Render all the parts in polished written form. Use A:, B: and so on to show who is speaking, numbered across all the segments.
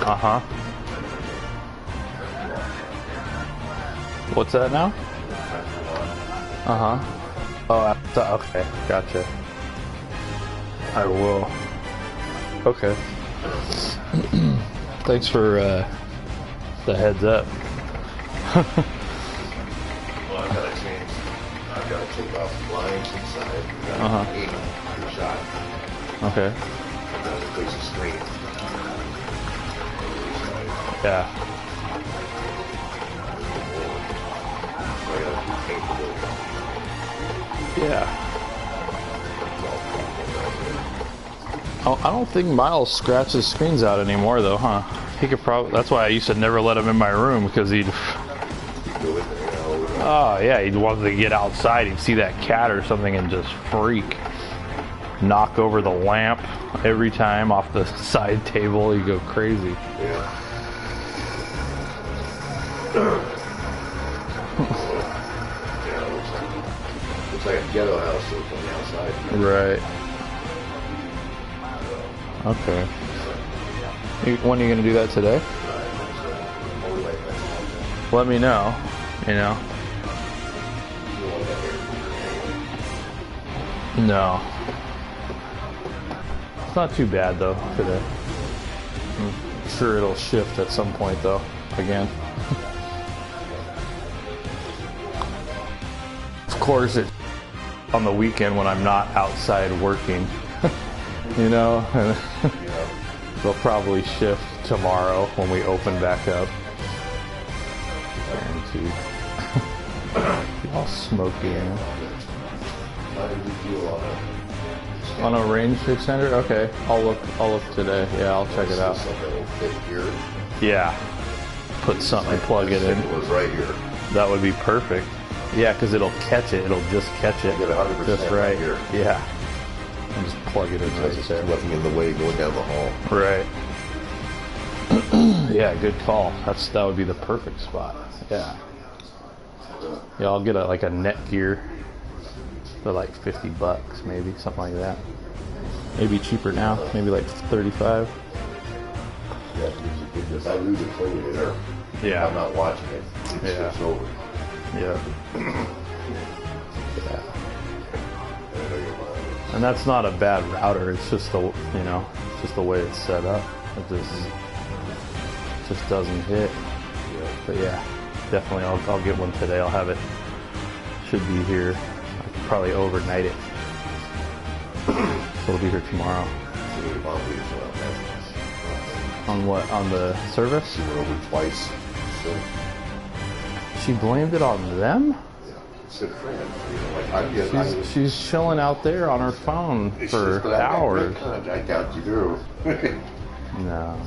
A: Uh-huh. What's that now? Uh-huh. Oh, okay. Gotcha. I will. Okay. Thanks for the heads up.
B: Well, I've got to take off the blinds inside. Aim your shot.
A: Okay.
B: I've got to place a screen.
A: Yeah. Yeah. Oh, I don't think Miles scratches screens out anymore, though, huh? He could probably. That's why I used to never let him in my room, because he'd. Oh yeah, he'd want to get outside. He'd see that cat or something and just freak, knock over the lamp every time off the side table. He'd go crazy.
B: Yeah. Looks like a ghetto house on the outside.
A: Right. Okay. When are you going to do that today? Let me know, you know. No. It's not too bad, though, today. I'm sure it'll shift at some point, though, again. Of course, it's on the weekend when I'm not outside working, you know. They'll probably shift tomorrow when we open back up. Guaranteed. All smoky, you know. On a range extender? Okay, I'll look today. Yeah, I'll check it out. Yeah. Put something, plug it in.
B: It was right here.
A: That would be perfect. Yeah, because it'll catch it. It'll just catch it.
B: Get 100%
A: just right
B: here.
A: Yeah. And just plug it in right there.
B: Nothing in the way going down the hall.
A: Right. Yeah, good call. That would be the perfect spot. Yeah. Yeah, I'll get like a Netgear for like $50, maybe something like that. Maybe cheaper now. Maybe like 35.
B: Yeah, if I lose a plate there,
A: Yeah.
B: I'm not watching it. It's over.
A: Yeah. Yeah. And that's not a bad router. It's just the just the way it's set up. It just doesn't hit. But yeah, definitely I'll get one today. I'll have it. Should be here. I could probably overnight it. So it'll be here tomorrow. On what? On the service?
B: She went over twice. So,
A: she blamed it on them? She's chilling out there on her phone for hours.
B: I doubt you do.
A: No.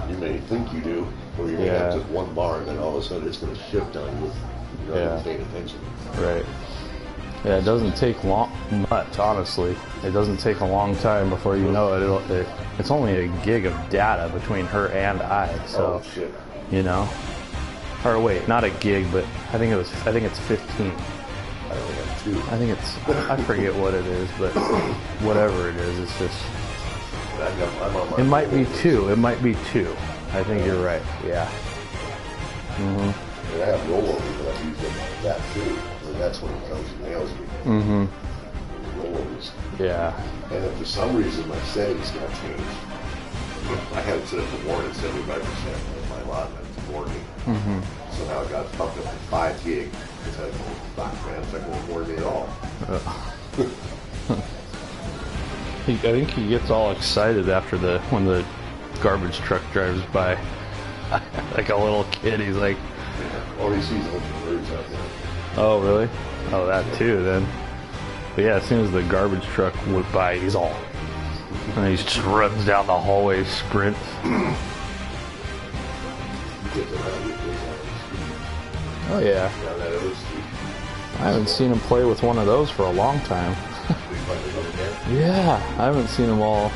B: You may think you do, or you're going to have just one bar, and then all of a sudden it's going to shift on you. You're not paying attention.
A: Right. Yeah, it doesn't take much, honestly. It doesn't take a long time before you know it. It's only a gig of data between her and I, so you know. Or wait, not a gig, but I think it's 15.
B: I only got 2.
A: I think it's, I forget what it is, but whatever it is, it's just. It might be 2. It might be 2. I think you're right. Yeah.
B: And I have rollovers, but I've used that too. And that's when it comes and nails me. Rollovers.
A: Yeah.
B: And if for some reason my settings got changed, I had it set up to warn at 75% of my lot, and it's warning. So now it got pumped up to 5 gig. Because I thought, man, it's not going to warn me at all.
A: I think he gets all excited after when the garbage truck drives by, like a little kid. He's like,
B: all he sees is a bunch of birds out there.
A: "Oh, really? Oh, that too, then." But yeah, as soon as the garbage truck went by, he's all, and he just runs down the hallway, sprints. Oh yeah. I haven't seen him play with one of those for a long time. Yeah, I haven't seen them all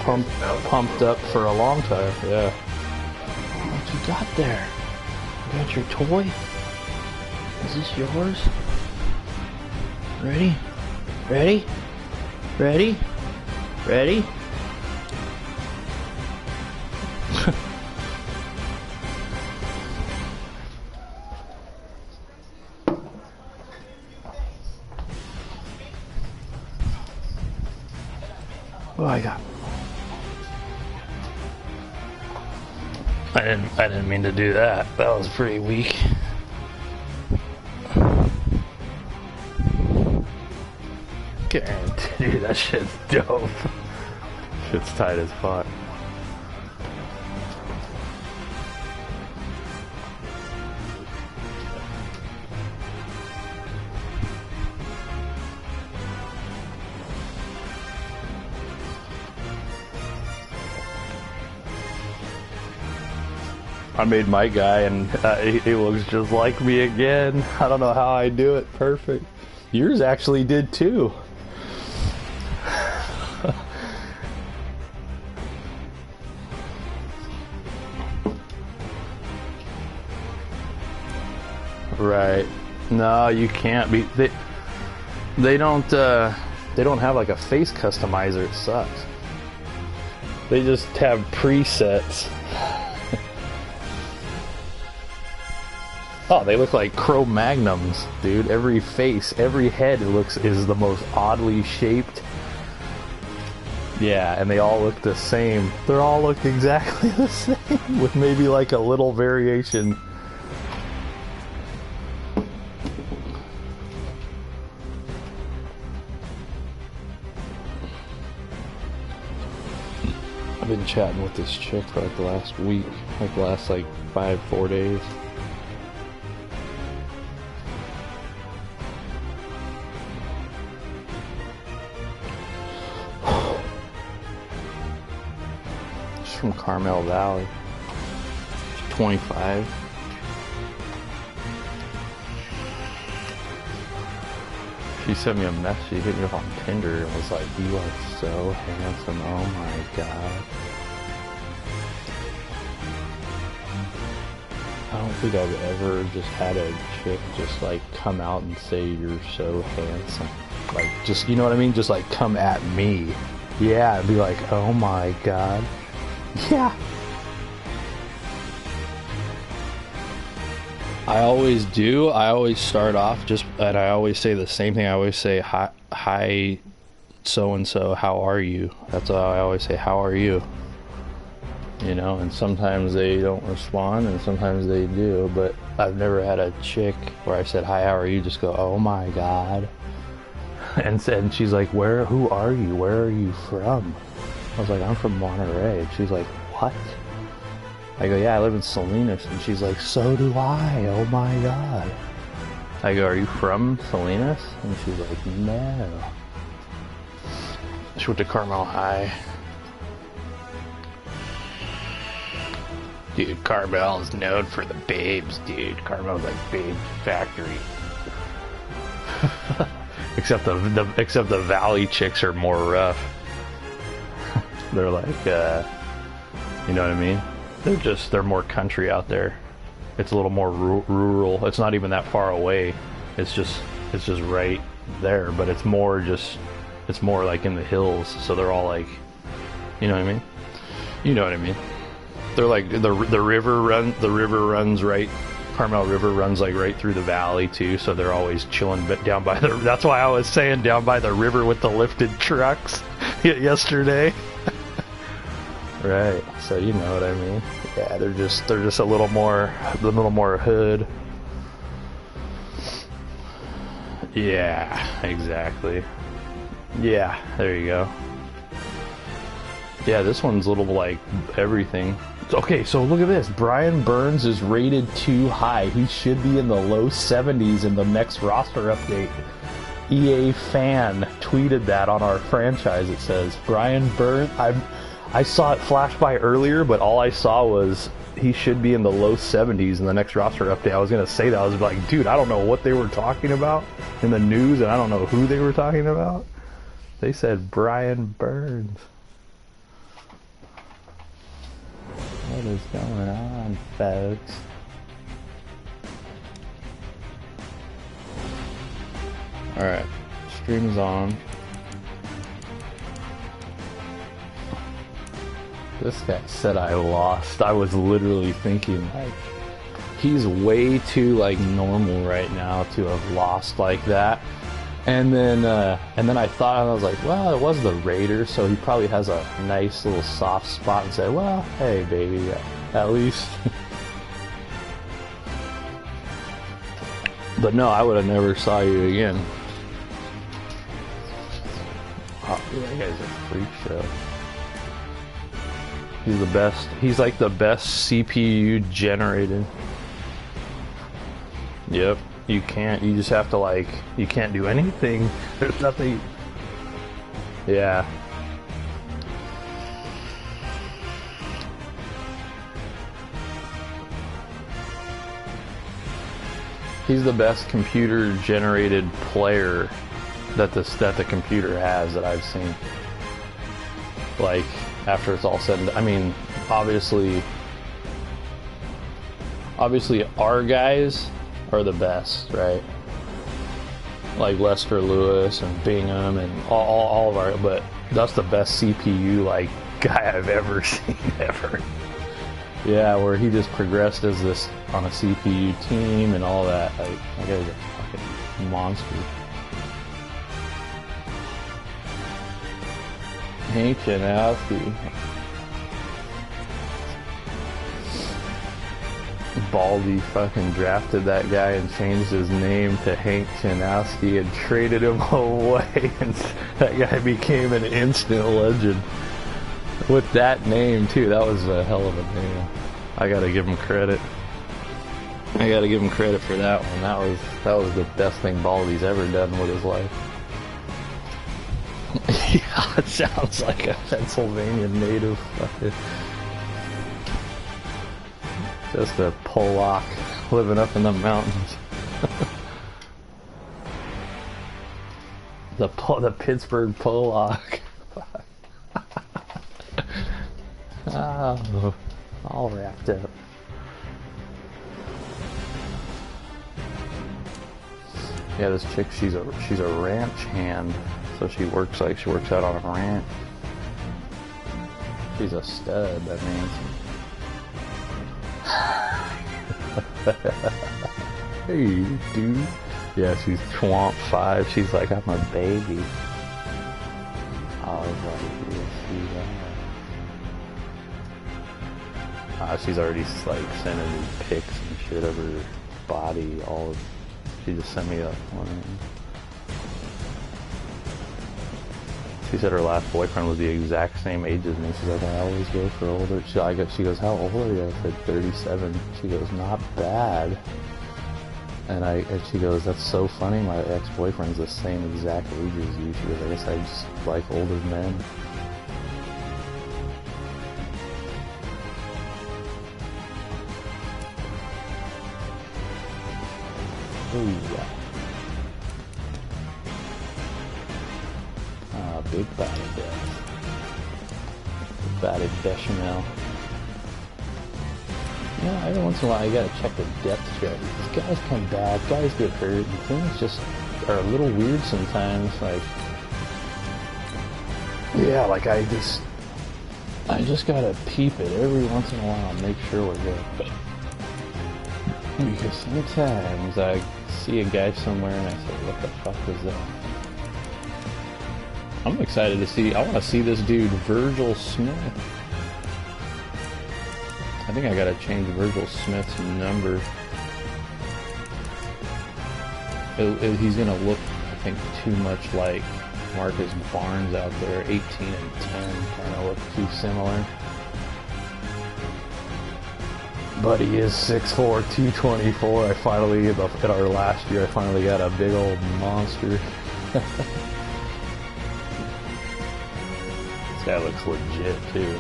A: pumped up for a long time. Yeah. What you got there? You got your toy? Is this yours? Ready? Ready? Ready? Ready? Oh, I got. I didn't mean to do that. That was pretty weak. Dude, that shit's dope. Shit's tight as fuck. I made my guy and he looks just like me again. I don't know how I do it perfect. Yours actually did too. Right. No, you can't be. They don't have like a face customizer. It sucks. They just have presets. Oh, they look like Cro-Magnums, dude. Every face, every head is the most oddly shaped. Yeah, and they all look the same. They all look exactly the same, with maybe like a little variation. I've been chatting with this chick for like the last week, like the last like 4 days. She's from Carmel Valley. She's 25. She sent me a message. She hit me up on Tinder and was like, "You are so handsome. Oh my god." I don't think I've ever just had a chick just like come out and say you're so handsome. Like, just, you know what I mean? Just like come at me. Yeah, and be like, "Oh my god." Yeah. I always do. I always start off and I always say the same thing. I always say, hi, so-and-so, how are you? That's how I always say, how are you? You know, and sometimes they don't respond and sometimes they do, but I've never had a chick where I said, hi, how are you? Just go, oh my god. And she's like, who are you? Where are you from? I was like, I'm from Monterey. And she's like, what? I go, yeah, I live in Salinas. And she's like, so do I. Oh my god. I go, are you from Salinas? And she's like, no. She went to Carmel High. Dude, Carmel is known for the babes, dude. Carmel's like babe factory. Except the Valley chicks are more rough. They're like, you know what I mean? They're more country out there. It's a little more rural. It's not even that far away. It's just right there, but it's more like in the hills. So they're all like, you know what I mean? You know what I mean? They're like the river runs right. Carmel River runs like right through the valley too. So they're always chilling down by the. That's why I was saying down by the river with the lifted trucks yesterday. Right, so you know what I mean. Yeah, they're just a little more hood. Yeah, exactly. Yeah, there you go. Yeah, this one's a little like everything. Okay, so look at this. Brian Burns is rated too high. He should be in the low 70s in the next roster update. EA fan tweeted that on our franchise. It says Brian Burns. I saw it flash by earlier, but all I saw was he should be in the low 70s in the next roster update. I was going to say that. I was like, dude, I don't know what they were talking about in the news, and I don't know who they were talking about. They said Brian Burns. What is going on, folks? Alright, Streams on. This guy said I lost. I was literally thinking, like, he's way too, like, normal right now to have lost like that. And then I thought, and I was like, well, it was the Raiders, so he probably has a nice little soft spot and said, well, hey, baby, at least. But no, I would have never saw you again. Oh, that guy's a freak show. He's the best. He's like the best CPU generated. Yep. You can't. You just have to, like, you can't do anything. There's nothing. Yeah. He's the best computer generated player that the computer has that I've seen. Like, after it's all said and done. I mean, obviously our guys are the best, right? Like Lester Lewis and Bingham and all of our, but that's the best CPU, like, guy I've ever seen, ever. Yeah, where he just progressed as this on a CPU team and all that. Like, that guy's a fucking monster. Hank Janowski. Baldy fucking drafted that guy and changed his name to Hank Janowski and traded him away, and that guy became an instant legend. With that name too, that was a hell of a name. I gotta give him credit. I gotta give him credit for that one. That was the best thing Baldy's ever done with his life. Yeah, it sounds like a Pennsylvania native. Just a Polak living up in the mountains. the Pittsburgh Polak. Oh, all wrapped up. Yeah, this chick, she's a ranch hand, so she works out on a ranch. She's a stud, that means. Hey, dude. Yeah, she's Twomp 5. She's like, I'm a baby. I was like, yeah, see that. She's already, like, sending me pics and shit of her body. She just sent me a one. She said her last boyfriend was the exact same age as me. She's like, I always go for older. She goes, how old are you? I said, 37. She goes, not bad. And she goes, that's so funny. My ex-boyfriend's the same exact age as you. She goes, I guess I just like older men. Ooh, yeah. Big body death. Big body bechamel. Yeah, every once in a while you gotta check the depth check. These guys come back, guys get hurt, and things just are a little weird sometimes. Like, yeah, like I just gotta peep it every once in a while and make sure we're good. But because sometimes I see a guy somewhere and I say, what the fuck is that? I'm excited to see. I want to see this dude, Virgil Smith. I think I gotta change Virgil Smith's number. He's gonna look, I think, too much like Marcus Barnes out there. 18 and 10 kind of look too similar. But he is 6'4", 224. I finally, at our last year, I finally got a big old monster. This guy looks legit too.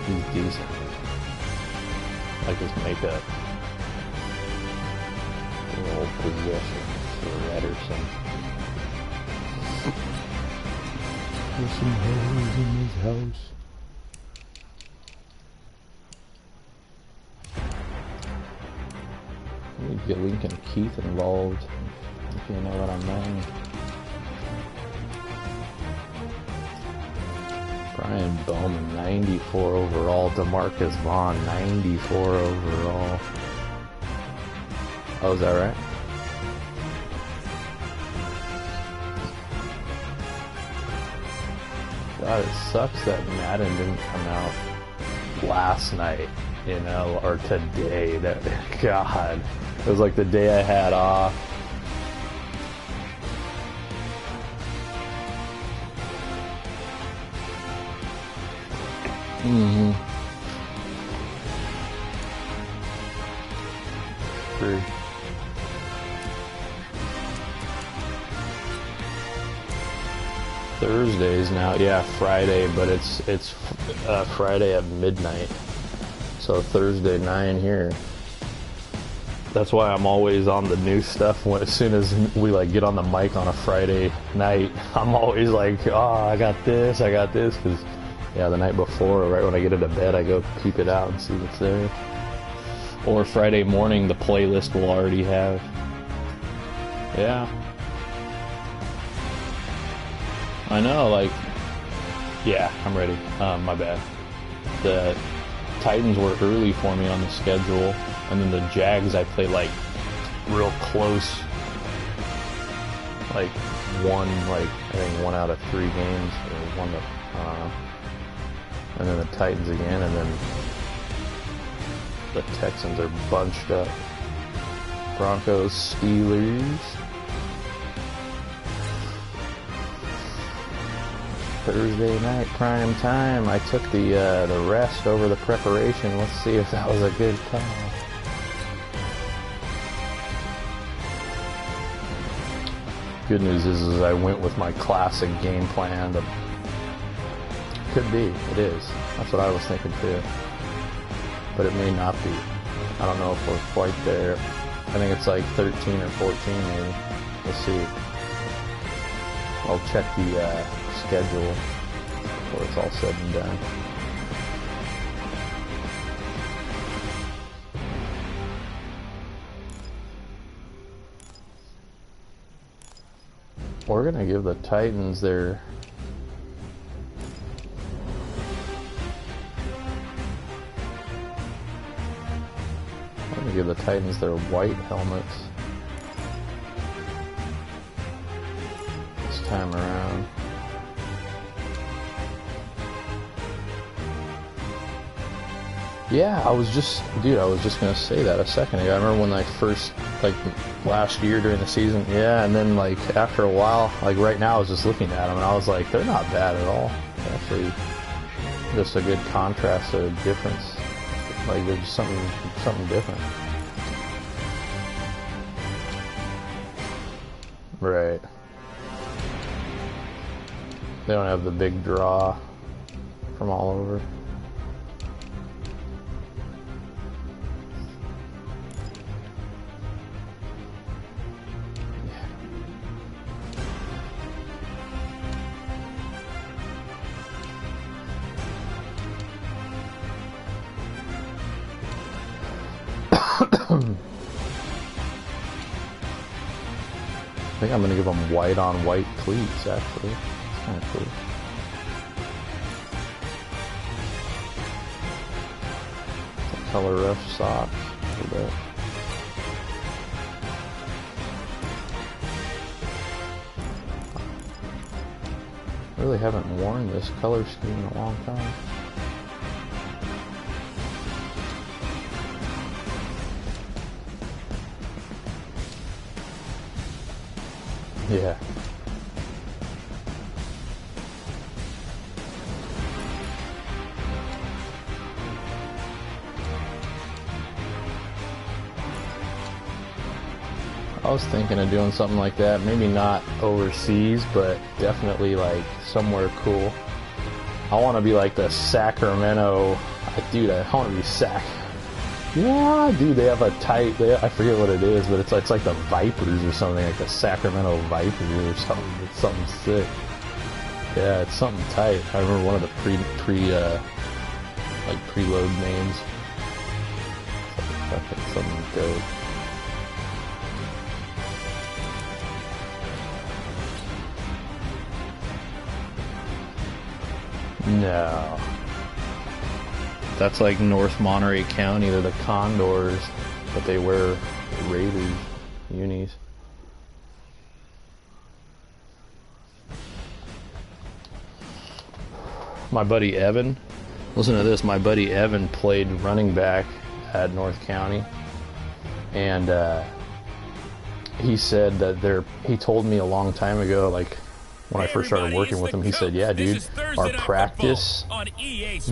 A: He's decent. Like his makeup. The old possession. Red or something. There's some hoes in his house. We need to get Lincoln Keith involved. If you know what I mean. Brian Bowman, 94 overall. DeMarcus Vaughn, 94 overall. Oh, is that right? God, it sucks that Madden didn't come out last night, you know, or today. That, God, it was like the day I had off. True. Thursdays now, yeah, Friday, but it's Friday at midnight, so Thursday 9 here. That's why I'm always on the new stuff. As soon as we like get on the mic on a Friday night, I'm always like, oh, I got this, because yeah, the night before, right when I get into bed, I go peep it out and see what's there. Or Friday morning, the playlist will already have. Yeah. I know, like, yeah, I'm ready. My bad. The Titans were early for me on the schedule, and then the Jags I play like real close, like I think 1 out of 3 games, or one that, and then the Titans again, and then the Texans are bunched up. Broncos, Steelers. Thursday night prime time. I took the rest over the preparation. Let's see if that was a good call. Good news is I went with my classic game plan. Could be. It is. That's what I was thinking too. But it may not be. I don't know if we're quite there. I think it's like 13 or 14 maybe. We'll see. I'll check the schedule before it's all said and done. We're gonna give the Titans their white helmets this time around. Yeah, I was just gonna say that a second ago. I remember when I first, like, last year during the season, yeah, and then, like, after a while, like, right now I was just looking at them, and I was like, they're not bad at all. Actually, just a good contrast, a difference. Like, there's something different. Right. They don't have the big draw from all over. I think I'm going to give them white on white cleats, actually. It's kind of cool. Color rush socks for that. I really haven't worn this color scheme in a long time. Yeah. I was thinking of doing something like that. Maybe not overseas, but definitely like somewhere cool. I want to be like the Sacramento. Dude, I want to be Yeah, dude, they have a tight. I forget what it is, but it's like the Vipers or something, like the Sacramento Vipers or something. It's something sick. Yeah, it's something tight. I remember one of the preload names. It's like something dope. No. That's like North Monterey County. They're the Condors, but they wear Raiders unis. My buddy Evan, listen to this, my buddy Evan played running back at North County, and he said that he told me a long time ago, like when I first started working with him, he said, yeah, dude, our practice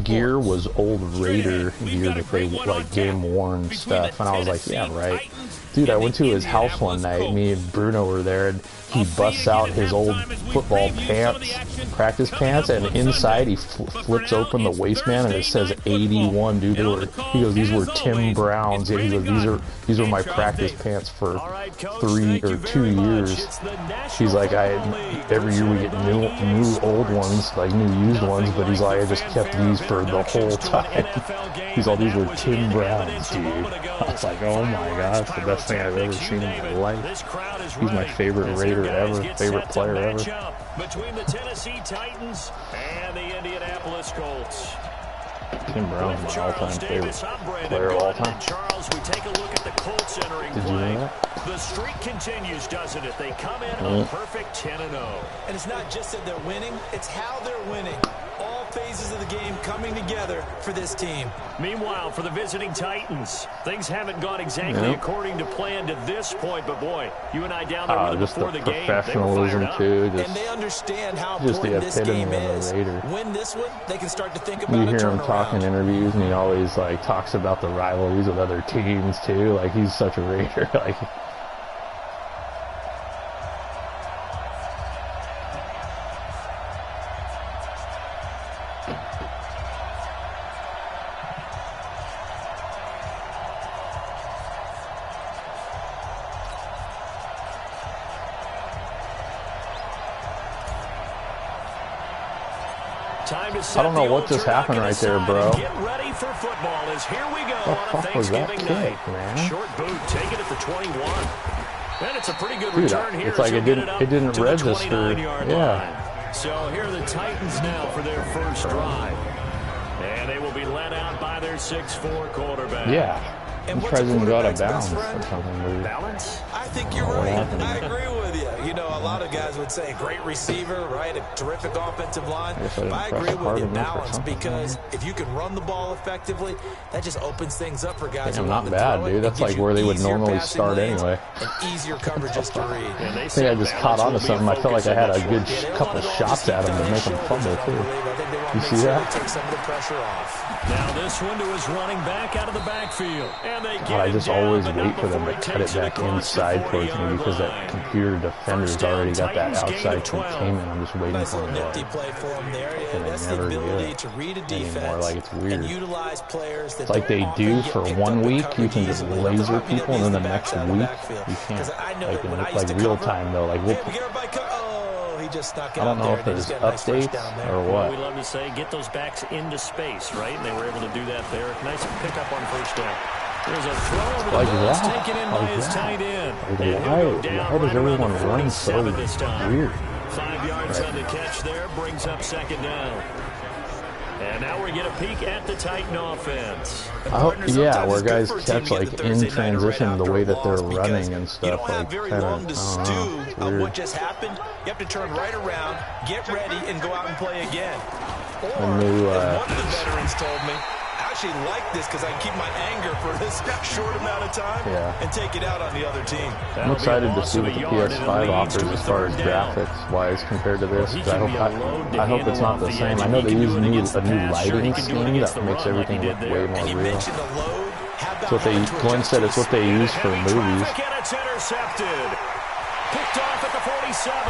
A: gear was old Raider gear that they, like, game worn stuff. And I was like, yeah, right. Dude, I went to his house one night, me and Bruno were there, and he busts out his old football pants, practice pants, and inside he flips open the waistband and it says 81, dude. He goes, these were Tim Brown's. Yeah, he goes, these were my practice pants for 3 or 2 years. He's like, every year we get new old ones, like new used ones, but he's like, I just kept these for the whole time. He's all, these were Tim Brown's, dude. I was like, oh my gosh, the best thing I've ever seen in my life. He's my favorite Raider ever, favorite player ever.
C: Between the Tennessee Titans and the Indianapolis Colts.
A: Tim Brown's my all-time favorite player of all time.
C: Charles, we take a look at the Colts entering
A: Did you know that?
C: The streak continues, doesn't it? They come in on perfect 10-0.
D: And it's not just that they're winning, it's how they're winning. All phases of the game coming together for this team.
C: Meanwhile, for the visiting Titans, things haven't gone exactly according to plan to this point, but boy, you and I down there with before the game,
A: professionalism too,
D: and they understand how
A: just
D: important
A: the
D: this game
A: epitome
D: is.
A: of a Raider.
D: Win this one, they can start to think about
A: You
D: a
A: hear him
D: turnaround.
A: talk in interviews, and he always like talks about the rivalries with other teams too. Like, he's such a Raider. Like, I don't know what just happened right there, bro.
C: Get ready for football as here we go on a
A: fuck was that
C: Thanksgiving
A: kick,
C: night.
A: man?
C: Short boot taken at the 21. And it's a pretty good
A: Dude,
C: return here.
A: it's like it didn't
C: to
A: register.
C: The 29-yard
A: Yeah.
C: line. So here are the Titans now for their first drive. And they will be led out by their 6'4" quarterback.
A: Yeah.
D: And
A: He
D: what's
A: tries
D: a
A: to go out of
D: quarterback's
A: bounds
D: best
A: or
D: friend?
A: something weird.
C: Balance?
D: I think you're
A: What
D: right.
A: happened?
D: I agree with you. You know, a lot of guys would say great receiver, right? A terrific offensive line.
A: I guess I didn't
D: But I
A: press
D: agree
A: hard
D: with you,
A: enough or
D: balance,
A: something.
D: because if you can run the ball effectively, that just opens things up for guys
A: Damn,
D: who
A: not
D: want to
A: bad,
D: throw it.
A: dude.
D: It
A: That's
D: gives
A: like
D: you
A: where they would
D: easier
A: normally
D: passing
A: start
D: lanes
A: anyway.
D: and easier coverages to read.
C: And they
A: I think I just caught on to something. I felt like I had a good couple shots at him to make him fumble too. You see that?
D: Take some of the pressure off.
C: Now this one to his running back out of the backfield. And they get
A: God, I
C: him
A: just
C: down,
A: always
C: but
A: wait
C: not
A: for them to
C: before he
A: cut it
C: takes
A: back
C: across the
A: inside towards me
C: 40-yard
A: because that
C: line.
A: computer defender's
C: First down,
A: already got that
C: Titans gain
A: outside
C: of 12.
A: containment. I'm just waiting
D: Nice
A: for
D: little
A: him
D: nifty
A: to
D: play for him there.
A: and they
D: That's the
A: never do
D: ability
A: it
D: to read a
A: anymore.
D: defense
A: Like, it's weird.
D: and utilize players that
A: It's like they
D: don't
A: do
D: often get
A: for
D: picked
A: 1
D: up in
A: week. You
D: coverage
A: can just
D: easily.
A: laser
D: They'll
A: people, and then the next
D: out of the
A: week
D: backfield.
A: you can't.
D: 'Cause I know
A: Like,
D: when I
A: in
D: used to
A: real
D: cover,
A: time though. Like,
D: hey, we get everybody he just snuck it
A: I don't
D: out
A: know
D: there,
A: if
D: and he
A: there's
D: just got a nice first
A: updates
D: down there.
A: or
C: Well,
A: what.
C: we love to say get those backs into space, right? And they were able to do that there. Nice pickup on first down. There's a throw over the
A: Like
C: middle. It's
A: that.
C: taken in by
A: Like
C: his
A: that.
C: tight end.
A: Like,
C: And he'll go down
A: why does
C: right around
A: everyone
C: the
A: run so
C: 47 this time.
A: weird?
C: 5 yards on the catch there, brings up second down. And now we get a peek at the Titan offense.
A: Yeah, where guys catch like in transition the way that they're running and stuff.
D: You don't have
A: Like,
D: very
A: kind
D: long to
A: of,
D: stew
A: it's
D: on
A: weird.
D: what just happened. You have to turn right around, get ready, and go out and play again. Or,
A: A new,
D: as one of the veterans told me, I actually like this because I can keep my anger for this short amount of time and take it out on the other team.
A: I'm excited to see what the PS5 offers as far as graphics wise compared to this. I hope it's not the same. I know they use a new lighting scheme that makes everything look way more
D: And you
A: real.
D: mentioned the load.
A: It's what they, Glenn said it's what they use for movies.
C: Traffic, and it's intercepted. Picked off at the 47.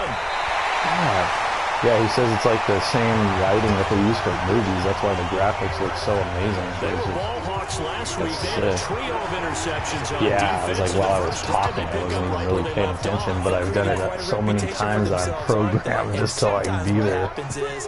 A: Yeah, he says it's like the same lighting that they use for movies. That's why the graphics look so amazing.
C: They
A: It's
C: were
A: just-
C: ball hawks last week. They had a
A: sick.
C: trio of interceptions on
A: Yeah,
C: defense.
A: it was like while I was talking, I wasn't even really paying attention, but I've done it so many times on program just to like be there.
D: What happens is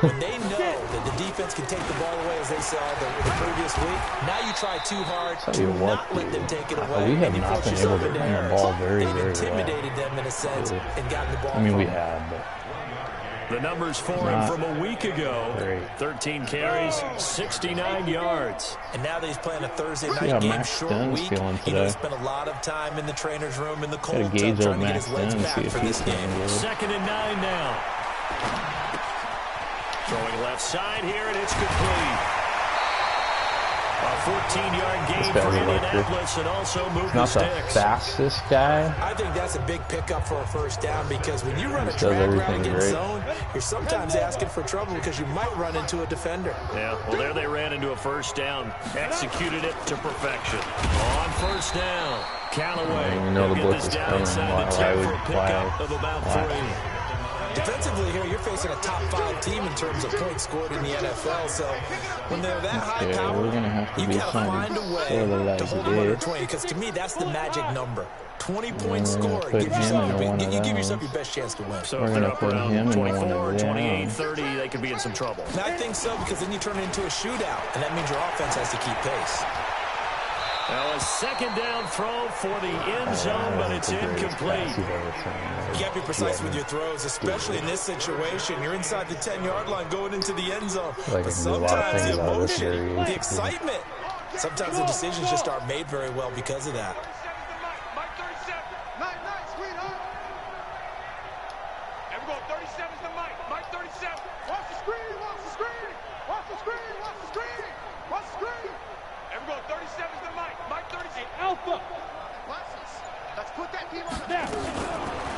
D: when they know that the defense can take the ball away as they saw the previous week, now you try too hard
A: Tell
D: to
A: you what,
D: not let them
A: dude,
D: take it away.
A: we have
D: and you
A: not
D: force
A: been
D: yourself
A: able to
D: into
A: run the
D: errors.
A: ball very,
D: They've
A: very well.
D: intimidated them in a sense and gotten the ball.
A: I mean, we
D: from them.
A: have, but
C: The numbers for him from a week ago. 13 carries, 69 yards.
D: And now that he's playing a Thursday night game, short week, he knows spent a lot of time in the trainer's room in the cold tub trying to get his legs back for this game.
C: 2nd and 9 now. Throwing left side here, and it's complete. A 14-yard gain for Indianapolis, and also moving
A: not
C: sticks.
A: The fastest guy.
D: I think that's a big pickup for a first down because when you run a drag route against zone, you're sometimes asking for trouble because you might run into a defender.
C: Yeah, well, there they ran into a first down. Executed it to perfection. On first down, Callaway.
A: You know the blitz is coming.
C: Why would pickup of about 3.
D: Defensively here, you're facing a top 5 team in terms of points scored in the NFL. So when they're that high power, you got to find a way to hold them under 20. Because to me, that's the magic number. 20-point score. You give yourself your best chance to win.
C: So if they're up around 24, 28, 30, they could be in some trouble.
D: And I think so because then you turn it into a shootout, and that means your offense has to keep pace.
C: Well, a 2nd down throw for the end zone, but it's incomplete.
D: You got to be precise with your throws, especially in this situation. You're inside the 10-yard line going into the end zone. But sometimes the emotion, the excitement, sometimes the decisions just aren't made very well because of that.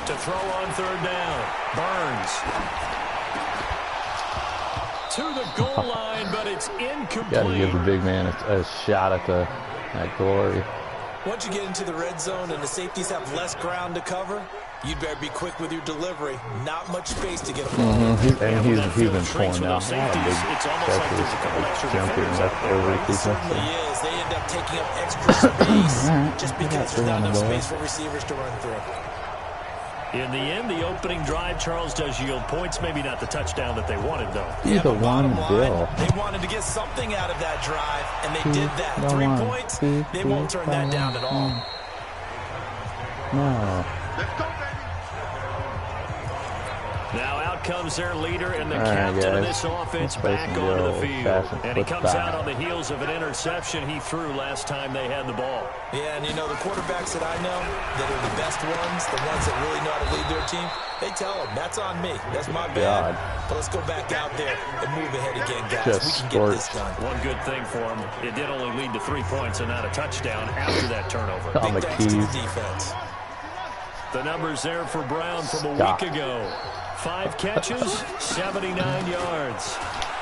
C: To throw on 3rd down, Burns. To the goal line, but it's incomplete.
A: Got to give the big man a shot at that glory.
D: Once you get into the red zone and the safeties have less ground to cover, you'd better be quick with your delivery. Not much space to get a ball.
A: He's been pulling down.
C: It's almost like there's a couple extra defenders out there.
D: It certainly is. They end up taking up extra space just because there's not enough space for receivers to run through.
C: In the end, the opening drive, Charles, does yield points. Maybe not the touchdown that they wanted, though.
D: Yeah, but bottom line, they wanted to get something out of that drive, and they did that. 3 points, they won't turn that down at all.
A: No.
C: Now out comes their leader and the captain of this offense back onto the field. And he comes out on the heels of an interception he threw last time they had the ball.
D: Yeah, and you know, the quarterbacks that I know that are the best ones, the ones that really know how to lead their team, they tell them, that's on me. That's my bad. But let's go back out there and move ahead again, guys. We can get this done.
C: One good thing for him, it did only lead to 3 points and not a touchdown after that turnover.
D: Big thanks to the defense.
C: The numbers there for Brown from a week ago. 5 catches, 79 yards.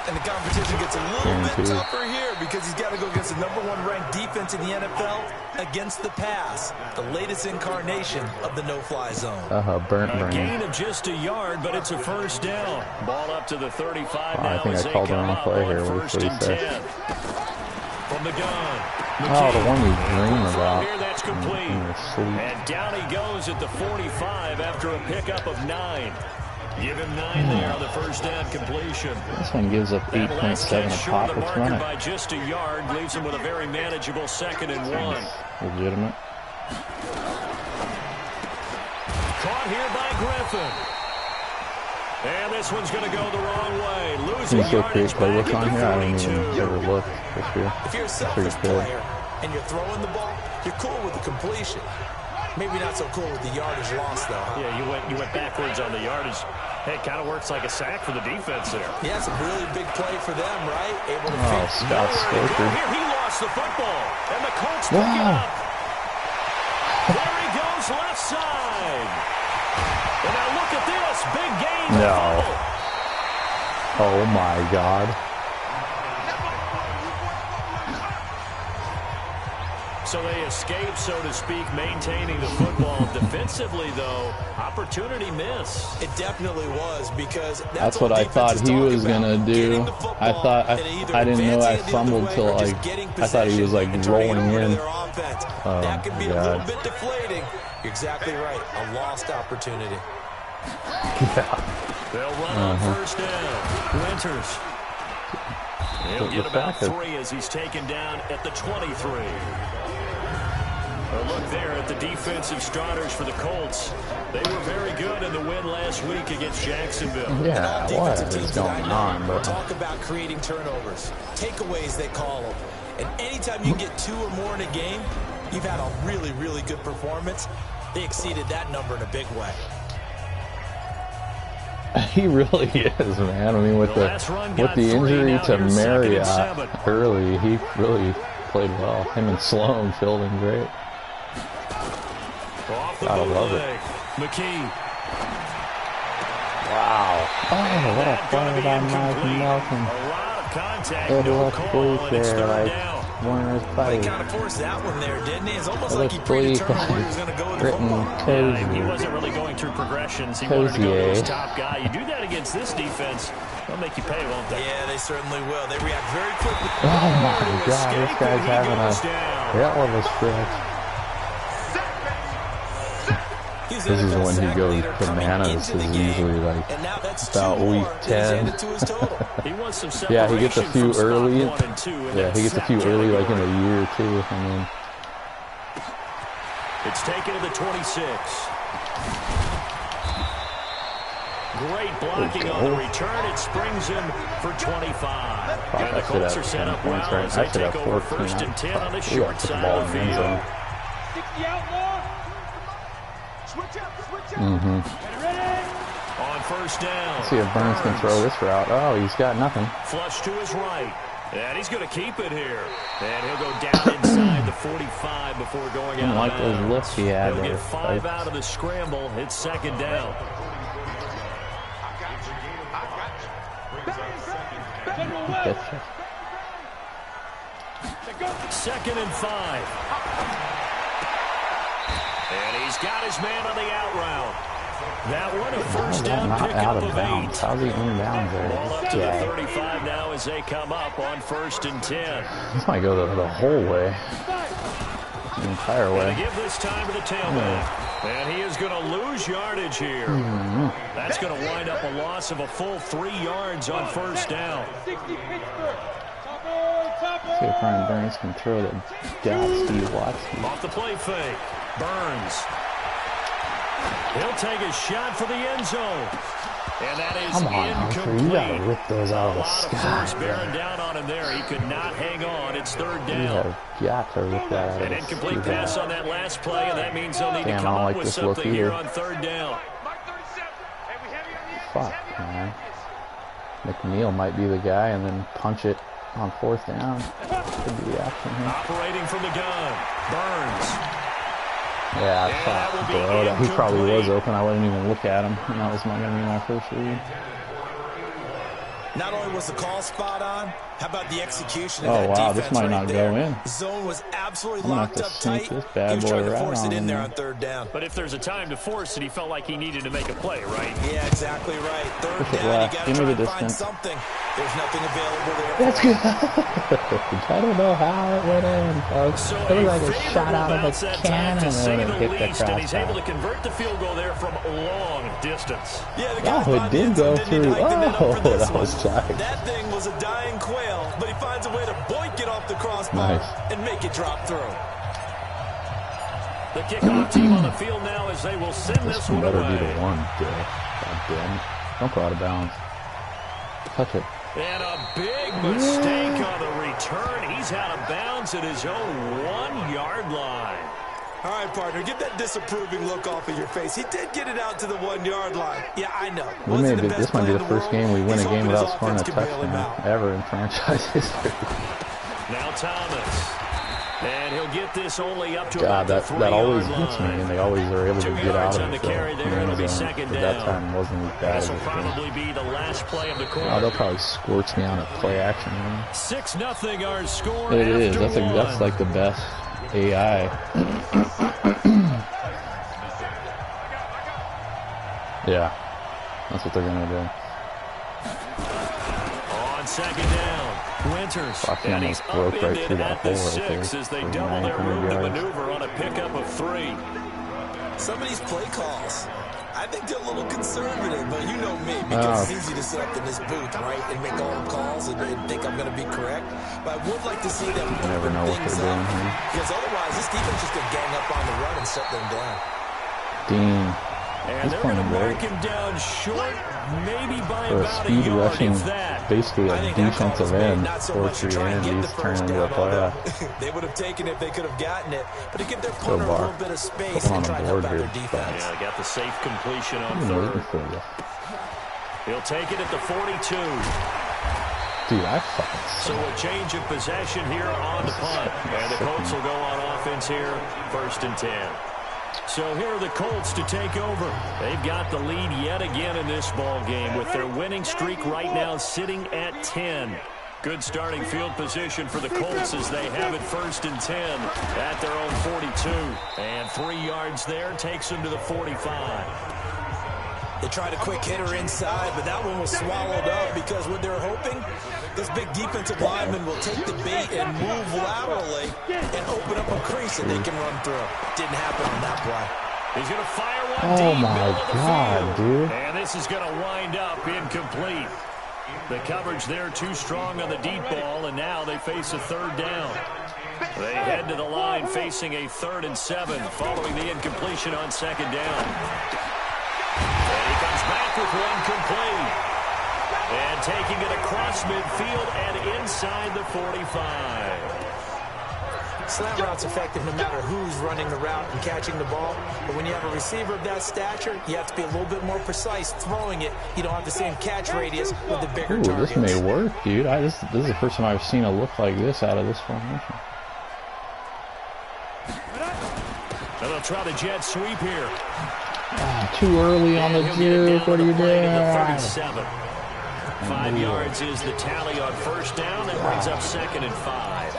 D: And the competition gets a little bit tougher here because he's got to go against the #1 ranked defense in the NFL against the pass, the latest incarnation of the no-fly zone.
C: A gain of just a yard, but it's a first down. Ball up to the 35 now.
A: I think I called the wrong play here.
C: First and 10. From the gun.
A: Oh, the one we dream about.
C: Here, that's complete. And down he goes at the 45 after a pickup of 9. Give him 9 there on the first down completion.
A: This one gives up 8.7 a pop. Let's run it.
C: By just a yard, leaves him with a very manageable 2nd and 1.
A: Legitimate.
C: Caught here by Griffin. And this one's going to go the wrong way. Losing yardage back at the 42.
A: I didn't even ever look this year.
D: If you're a selfish player and you're throwing the ball, you're cool with the completion. Maybe not so cool with the yardage loss, though. Huh?
C: Yeah, you went backwards on the yardage. Hey, it kind of works like a sack for the defense there.
D: Yeah, it's a really big play for them, right? Able to
A: Scott Stoker.
C: Here he lost the football, and the Colts pick it up. There he goes, left side. And now look at this, big gain.
A: No. Oh my God.
C: So they escape, so to speak, maintaining the football. Defensively, though, opportunity miss.
D: It definitely was because
A: that's what I thought he was gonna do. I didn't know I fumbled till I thought he was like rolling in.
D: That could be a little bit deflating. You're exactly right. A lost opportunity.
A: Yeah.
C: They'll run on first down. Winters. He'll get about 3 as he's taken down at the 23. A look there at the defensive starters for the Colts. They were very good in the win last week against Jacksonville.
A: Yeah, what is going on, bro?
D: Talk about creating turnovers. Takeaways, they call them. And anytime you get 2 or more in a game, you've had a really, really good performance. They exceeded that number in a big way.
A: He really is, man. I mean, with the injury to Marriott early, he really played well. Him and Sloan filled in great. Gotta love it.
C: McKee.
A: Wow. Oh, what a play by Mike Malcolm. It looked bleak there, like Warner's play.
D: He kind of forced that one there, didn't he? It's almost like he pre-determined he was going to go with the
A: football.
C: He wasn't really going through progressions. He wanted to go to his top guy. You do that against this defense, they'll make you pay, won't they?
D: Yeah, they certainly will. They react very quickly.
A: Oh my God, this guy's having a hell of a stretch. This is when he goes bananas. This is usually like about week 10. Yeah, he gets a few early. Yeah, he gets a few early like in a year or two. I mean,
C: it's taken to the 26. Great blocking on the return. It springs him for 25. And the Colts are set up well as they take over 1st and 10 on the short side of the field. On 1st down.
A: Let's see if Burns can throw this route. Oh, he's got nothing.
C: Flush to his right. And he's going to keep it here. And he'll go down inside the 45 before going out.
A: Like those lifts he had there.
C: He'll get 5 out of the scramble. It's 2nd down. Second and 5. And he's got his man on the out route. That one, a 1st down pickup of 8.
A: How's he inbound there?
C: Ball up to the 35 now as they come up on 1st and 10.
A: This might go the whole way. The entire way.
C: And give this time to the tailback. And he is going to lose yardage here. That's going to wind up a loss of a full 3 yards on 1st down.
A: See if Brian Burns can throw the dot Steve Watson.
C: Off the play fake. Burns. He'll take a shot for the end zone. And that is incomplete.
A: You gotta rip those out of the sky.
C: Force bearing down on him there. He could not hang on. It's 3rd down.
A: You have got to rip that out of the sky.
C: An incomplete pass on that last play, and that means they'll need to come up with something here on 3rd down.
A: Fuck, man. McNeil might be the guy, and then punch it on 4th down. Could be the action here.
C: Operating from the gun. Burns.
A: Yeah, I thought, bro, that he probably was open. I wouldn't even look at him. And that was going to be my first read.
D: Not only was the call spot on, how about the execution of
A: that defense? Oh, wow, this might not go in.
D: Zone was absolutely locked up tight.
A: This bad
D: he was
A: boy
D: trying to force
A: right
D: it in there
A: him.
D: on 3rd down.
C: But if there's a time to force it, he felt like he needed to make a play, right?
D: Yeah, exactly right. 3rd down,
A: left.
D: you got
A: Give
D: to
A: me
D: try
A: the
D: and find
A: distance.
D: something. There's nothing available there.
A: That's good. I don't know how it went in, folks.
C: So
A: it was like a shot out of a cannon and it hit the
C: least, and he's able
A: crossbar.
C: to convert the field goal there from long distance.
D: Yeah, the guy
A: it did go through. Oh, that was tight.
D: That thing was a dying quail, but he finds a way to boink it off the crossbar and make it drop through.
C: The kickoff team on the field now as they will send this one
A: better
C: away.
A: be the one, God damn it. Don't go out of bounds. Touch it.
C: And a big mistake on the return. He's out of bounds at his own 1-yard line.
D: All right, partner, get that disapproving look off of your face. He did get it out to the 1-yard line. Yeah, I know.
A: This might be the first game we win a game without scoring a touchdown ever in franchise history.
C: Now Thomas. And he'll get this only up to
A: God,
C: about the 3-yard
A: that always
C: line.
A: gets me, and they always are able to get out of it.
C: Carry there, it'll be 2nd down.
A: That time wasn't as bad.
C: This will probably be the last play of the quarter.
A: Oh, they'll probably scorch me on a play action.
C: 6-0 our score.
A: It is. That's like the best AI. Yeah, that's what they're gonna do.
C: On 2nd down. Winters, and he's up into at the 6 as they double their room to maneuver on a pickup of 3.
D: Some of these play calls, I think they're a little conservative, but you know me, because it's easy to sit up in this booth, right, and make all the calls and think I'm going to be correct. But I would like to see them open things up, because otherwise this defense is going to gang up on the run and shut them down.
A: Dean.
C: And they're going to mark him down short, maybe by about a yard,
A: rushing,
C: if that.
A: basically a defensive end, 4-3 end, he's turned into a playoff.
D: They would have taken it if they could have gotten it, but to give their punter a little bit of space and try to help out their defense.
C: Yeah, got the safe completion on third. He'll take it at the 42.
A: Dude, I fucking
C: So a change of possession here on the punt. And the Colts will go on offense here, 1st and 10. So here are the Colts to take over. They've got the lead yet again in this ball game with their winning streak right now sitting at 10. Good starting field position for the Colts as they have it 1st and 10 at their own 42. And 3 yards there takes them to the 45.
D: They tried a quick hitter inside, but that one was swallowed up because what they're hoping, this big defensive lineman will take the bait and move laterally and open up a crease that they can run through. Didn't happen on that play.
C: He's going to fire one deep, middle of the field.
A: Dude.
C: And this is going to wind up incomplete. The coverage there too strong on the deep ball, and now they face a 3rd down. They head to the line facing a 3rd and 7 following the incompletion on 2nd down. And he comes back with one complete. And taking it across midfield and inside the 45.
D: Slant route's effective no matter who's running the route and catching the ball. But when you have a receiver of that stature, you have to be a little bit more precise throwing it. You don't have the same catch radius with the bigger targets.
A: This may work, dude. This is the first time I've seen a look like this out of this formation.
C: And they'll try the jet sweep here.
A: Too early on the juke. What are you doing?
C: 37. 5 yards is the tally on 1st down. That brings up 2nd and 5.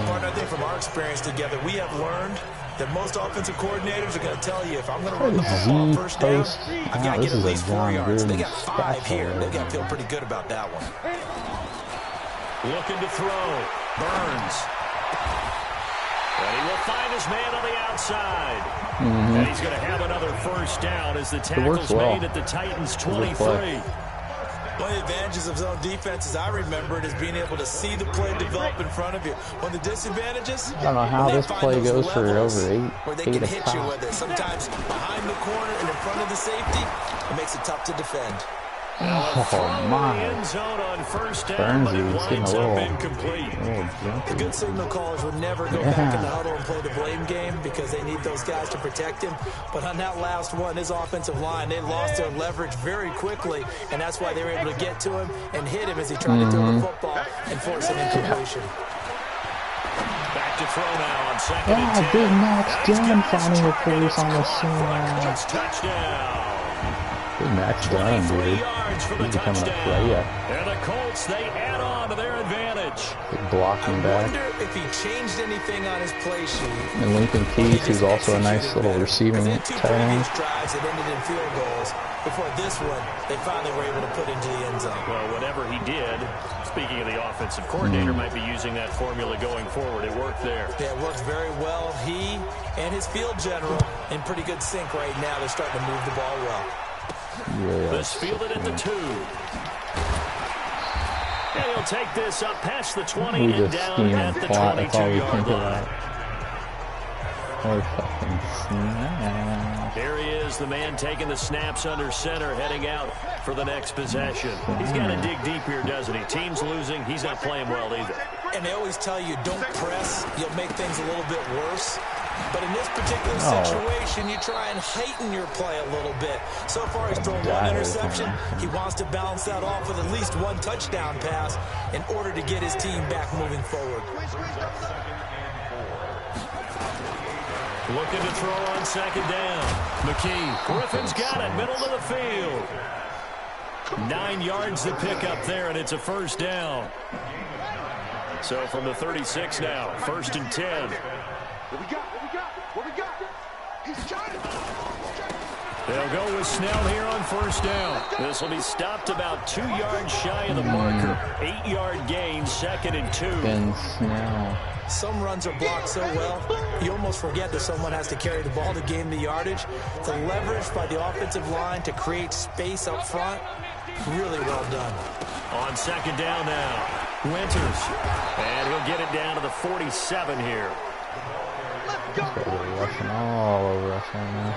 D: Partner, I think from our experience together, we have learned that most offensive coordinators are going to tell you, if I'm going to run the ball on 1st down, I've got to get at least 4 yards. They got 5 here. They've got to feel pretty good about that one.
C: Looking to throw. Burns. And he will find his man on the outside. And he's going to have another 1st down as the tackle's made at the Titans' 23.
D: One of the advantages of zone defense, as I remember it, is being able to see the play develop in front of you. One of the disadvantages,
A: I don't know how this play goes for over 8.
D: Where they can hit you with it. Sometimes behind the corner and in front of the safety, it makes it tough to defend.
A: Oh my.
C: End zone on 1st down, but it winds up incomplete.
D: The good signal callers would never go back in the huddle and play the blame game because they need those guys to protect him. But on that last one, his offensive line, they lost their leverage very quickly, and that's why they were able to get to him and hit him as he tried to throw the football and force an incompletion.
C: Back to throw now on 2nd and 10.
A: Big Max Dunn finding a place on the scene.
C: Touchdown.
A: Big Max Dunn, dude. He's becoming a player.
C: And the Colts, they add on to their advantage.
A: Big blocking back.
D: I wonder if he changed anything on his play sheet.
A: And Lincoln Keith, who's also a nice little receiving tight end.
D: Drives that ended in field goals. Before this one, they finally were able to put into the end zone.
C: Well, whatever he did, speaking of the offensive coordinator, might be using that formula going forward. It worked there.
D: Yeah, it works very well. He and his field general in pretty good sync right now. They're starting to move the ball well.
A: Yeah,
C: this fielded at the 2. And he'll take this up past the 20 and down at the 22-yard line. Here he is, the man taking the snaps under center, heading out for the next possession. He's got to dig deep here, doesn't he? Team's losing. He's not playing well either.
D: And they always tell you, don't press. You'll make things a little bit worse. But in this particular situation, you try and heighten your play a little bit. So far, he's thrown 1 interception. He wants to balance that off with at least 1 touchdown pass in order to get his team back moving forward.
C: Looking to throw on 2nd down. McKee. Griffin's got it, middle of the field. 9 yards to pick up there, and it's a 1st down. So from the 36 now, 1st and 10. They'll go with Snell here on 1st down. This will be stopped about 2 yards shy of the marker. 8-yard gain, 2nd and 2.
A: Ben Snell.
D: Some runs are blocked so well, you almost forget that someone has to carry the ball to gain the yardage. The leverage by the offensive line to create space up front, really well done.
C: On second down now, Winters. And he'll get it down to the 47 here.
A: Rushing all over us right now.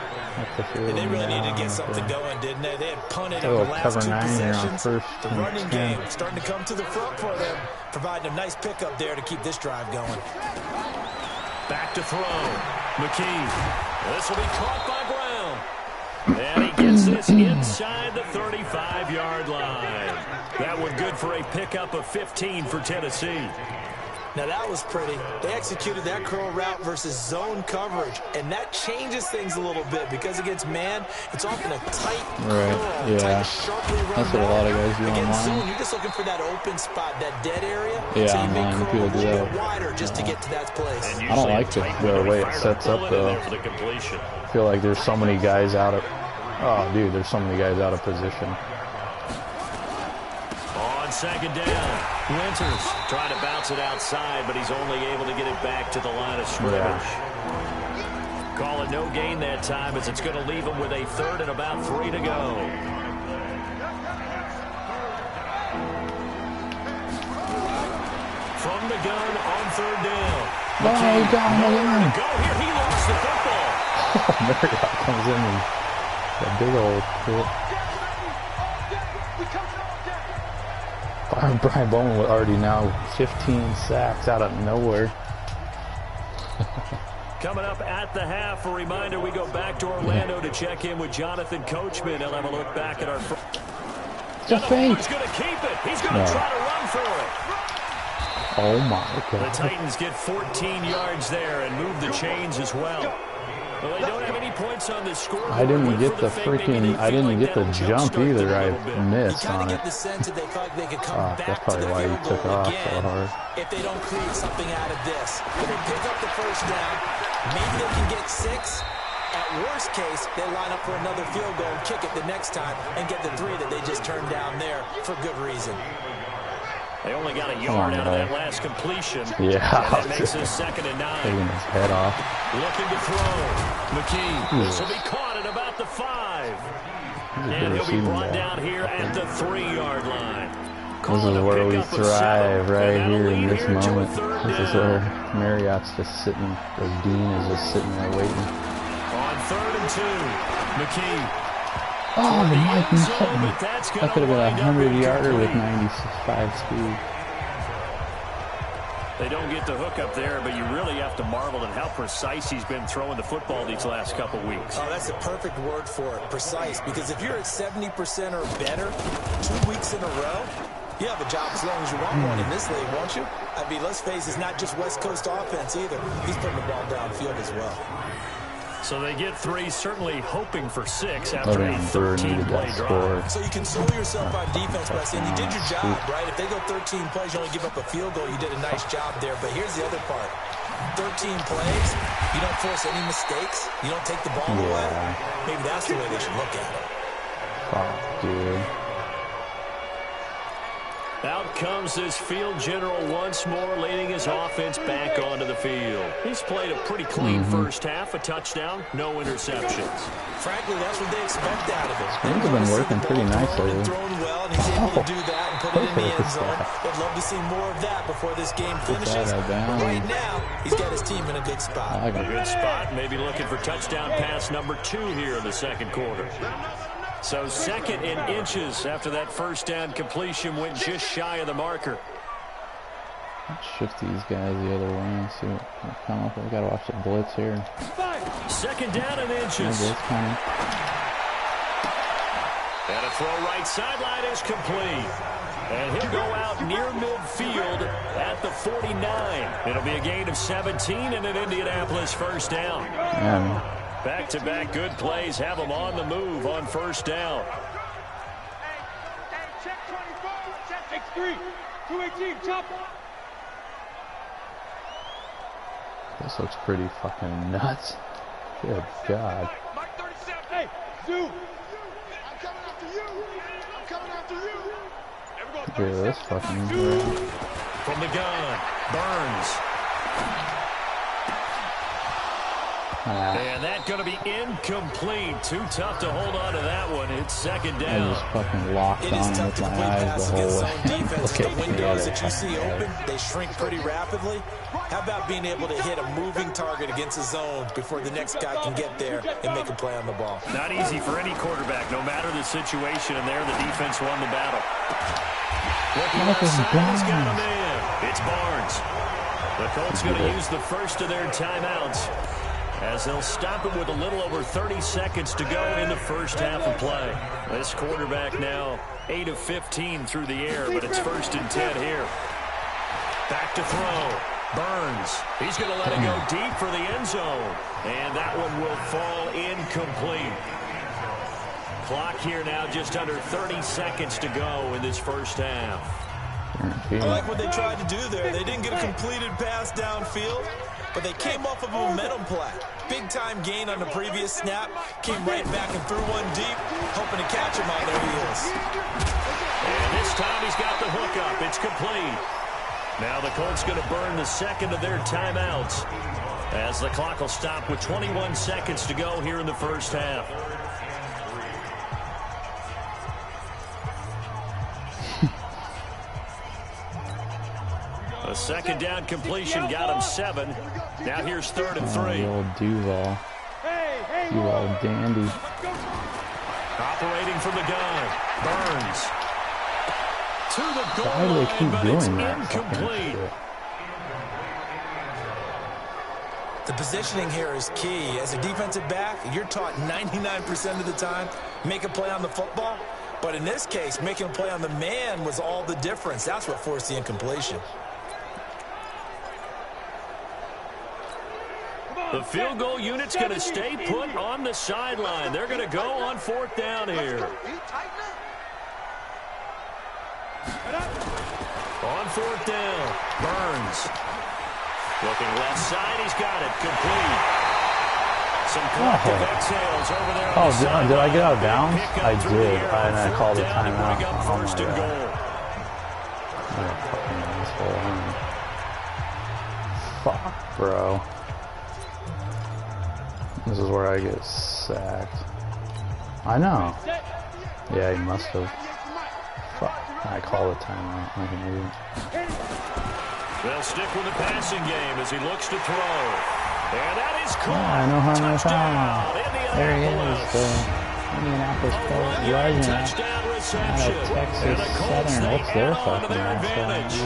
D: They really needed to get something going, didn't they? They had punted on the last 2 possessions. The running game starting to come to the front for them, providing a nice pickup there to keep this drive going.
C: Back to throw. McKee. This will be caught by Brown. And he gets this inside the 35-yard line. That one good for a pickup of 15 for Tennessee.
D: Now that was pretty. They executed that curl route versus zone coverage, and that changes things a little bit because against man, it's often a tight curl, tight, sharply run.
A: That's what a lot of guys do
D: against
A: online.
D: zone, you're just looking for that open spot, that dead area.
A: Yeah,
D: so you make curl a little bit
A: that.
D: wider just to get to that place.
A: I don't like the way it sets up though. I feel like there's so many guys out of there's so many guys out of position.
C: On second down, Winters trying to bounce it outside, but he's only able to get it back to the line of scrimmage. Call it no gain that time, as it's going to leave him with a 3rd and about 3 to go. From the gun on 3rd down.
A: Oh, he got him again.
C: Go here. He lost the football.
A: Marriott comes in and that big old hit. Brian Bowman was already now 15 sacks out of nowhere.
C: Coming up at the half, a reminder, we go back to Orlando to check in with Jonathan Coachman. He'll have a look back at our... Donovan's going to keep it. He's going to try to run for it.
A: Oh, my God.
C: The Titans get 14 yards there and move the chains as well. Well, they don't have any points on the score.
A: I didn't get the jump either. I missed on it.
D: That's
A: probably why he took off so hard.
D: If they don't create something out of this, if they pick up the first down, maybe they can get 6. At worst case, they line up for another field goal and kick it the next time and get the 3 that they just turned down there for good reason.
C: They only got a yard out of that last completion.
A: Yeah.
C: And that makes it 2nd and 9.
A: Taking his head off.
C: Looking to throw. McKee. This will be caught at about the 5. And he'll be brought down here at the 3-yard line.
A: This is where we thrive, right here in this moment. This is where Marriott's just sitting, or Dean is just sitting there waiting.
C: On 3rd and 2, McKee.
A: Oh, the Mike Nutton. That could have been a 100-yarder with 95 speed.
C: They don't get the hook up there, but you really have to marvel at how precise he's been throwing the football these last couple weeks.
D: Oh, that's a perfect word for it, precise, because if you're at 70% or better 2 weeks in a row, you have a job as long as you want one in this league, won't you? I mean, let's face it, it's not just West Coast offense either. He's putting the ball downfield as well.
C: So they get 3, certainly hoping for 6 after a 13-play drive.
D: So you console yourself on defense by saying you did your job, right? If they go 13 plays, you only give up a field goal, you did a nice job there. But here's the other part. 13 plays, you don't force any mistakes, you don't take the ball away. Maybe that's the way they should look at it.
A: Fuck, dude.
C: Out comes this field general once more, leading his offense back onto the field. He's played a pretty clean first half, a touchdown, no interceptions.
D: Frankly, that's what they expect out of him.
A: Things have been working pretty nicely.
D: Thrown well, and he's able to do that and put it in the end zone. I'd love to see more of that before this game finishes. But right now, he's got his team in a good spot.
C: A good spot, maybe looking for touchdown pass number 2 here in the second quarter. So 2nd in inches after that first down completion went just shy of the marker.
A: Let's shift these guys the other way and see what can come up with. We gotta watch the blitz here.
C: 2nd down in inches. And a throw right sideline is complete. And he'll go out near midfield at the 49. It'll be a gain of 17 and an Indianapolis first down.
A: Yeah.
C: Back-to-back good plays have them on the move on first down.
E: Check 24, check X3, 218, chop.
A: This looks pretty fucking nuts. Good God.
E: Mike 37, hey, Zoo. I'm coming after you. I'm coming after you.
A: Look at this fucking
C: From the gun, Burns. And that's going to be incomplete. Too tough to hold on to that one. It's second down.
A: I just fucking locked on with my eyes the whole way.
D: The windows that you see open, they shrink pretty rapidly. How about being able to hit a moving target against a zone before the next guy can get there and make a play on the ball?
C: Not easy for any quarterback, no matter the situation. And there, the defense won the battle. Looking outside, he's got a man. It's Barnes. The Colts going to use the first of their timeouts, as they'll stop it with a little over 30 seconds to go in the first half of play. This quarterback now 8 of 15 through the air, but it's 1st and 10 here. Back to throw. Burns. He's going to let it go deep for the end zone. And that one will fall incomplete. Clock here now just under 30 seconds to go in this first half.
D: I like what they tried to do there. They didn't get a completed pass downfield, but they came off of a momentum play. Big-time gain on the previous snap. Came right back and threw one deep, hoping to catch him on their heels.
C: And this time he's got the hook up. It's complete. Now the Colts going to burn the second of their timeouts, as the clock will stop with 21 seconds to go here in the first half. A second down completion got him 7. Now here's 3rd and 3.
A: The old Duval. Duval dandy.
C: Operating from the gun. Burns. To the goal
A: Why do they keep
C: line,
A: doing
C: but
A: that?
C: it's incomplete.
D: The positioning here is key. As a defensive back, you're taught 99% of the time, make a play on the football. But in this case, making a play on the man was all the difference. That's what forced the incompletion.
C: The field goal unit's going to stay put on the sideline. They're going to go on 4th down here. On 4th down, Burns. Looking left side, he's got it. Complete. Some collective exhales over there.
A: Oh, did I get out of bounds? I did. And I called a timeout. Oh my God. Fuck, bro. This is where I get sacked. I know. Yeah, he must have. Fuck. I call a timeout. Like an idiot.
C: They'll stick with the passing game as he looks to throw. And that is caught.
A: Yeah, I know how much
C: Touchdown,
A: there he is, the Indianapolis Colts legend
C: touchdown
A: out
C: reception.
A: of Texas Southern. What's their fucking advantage?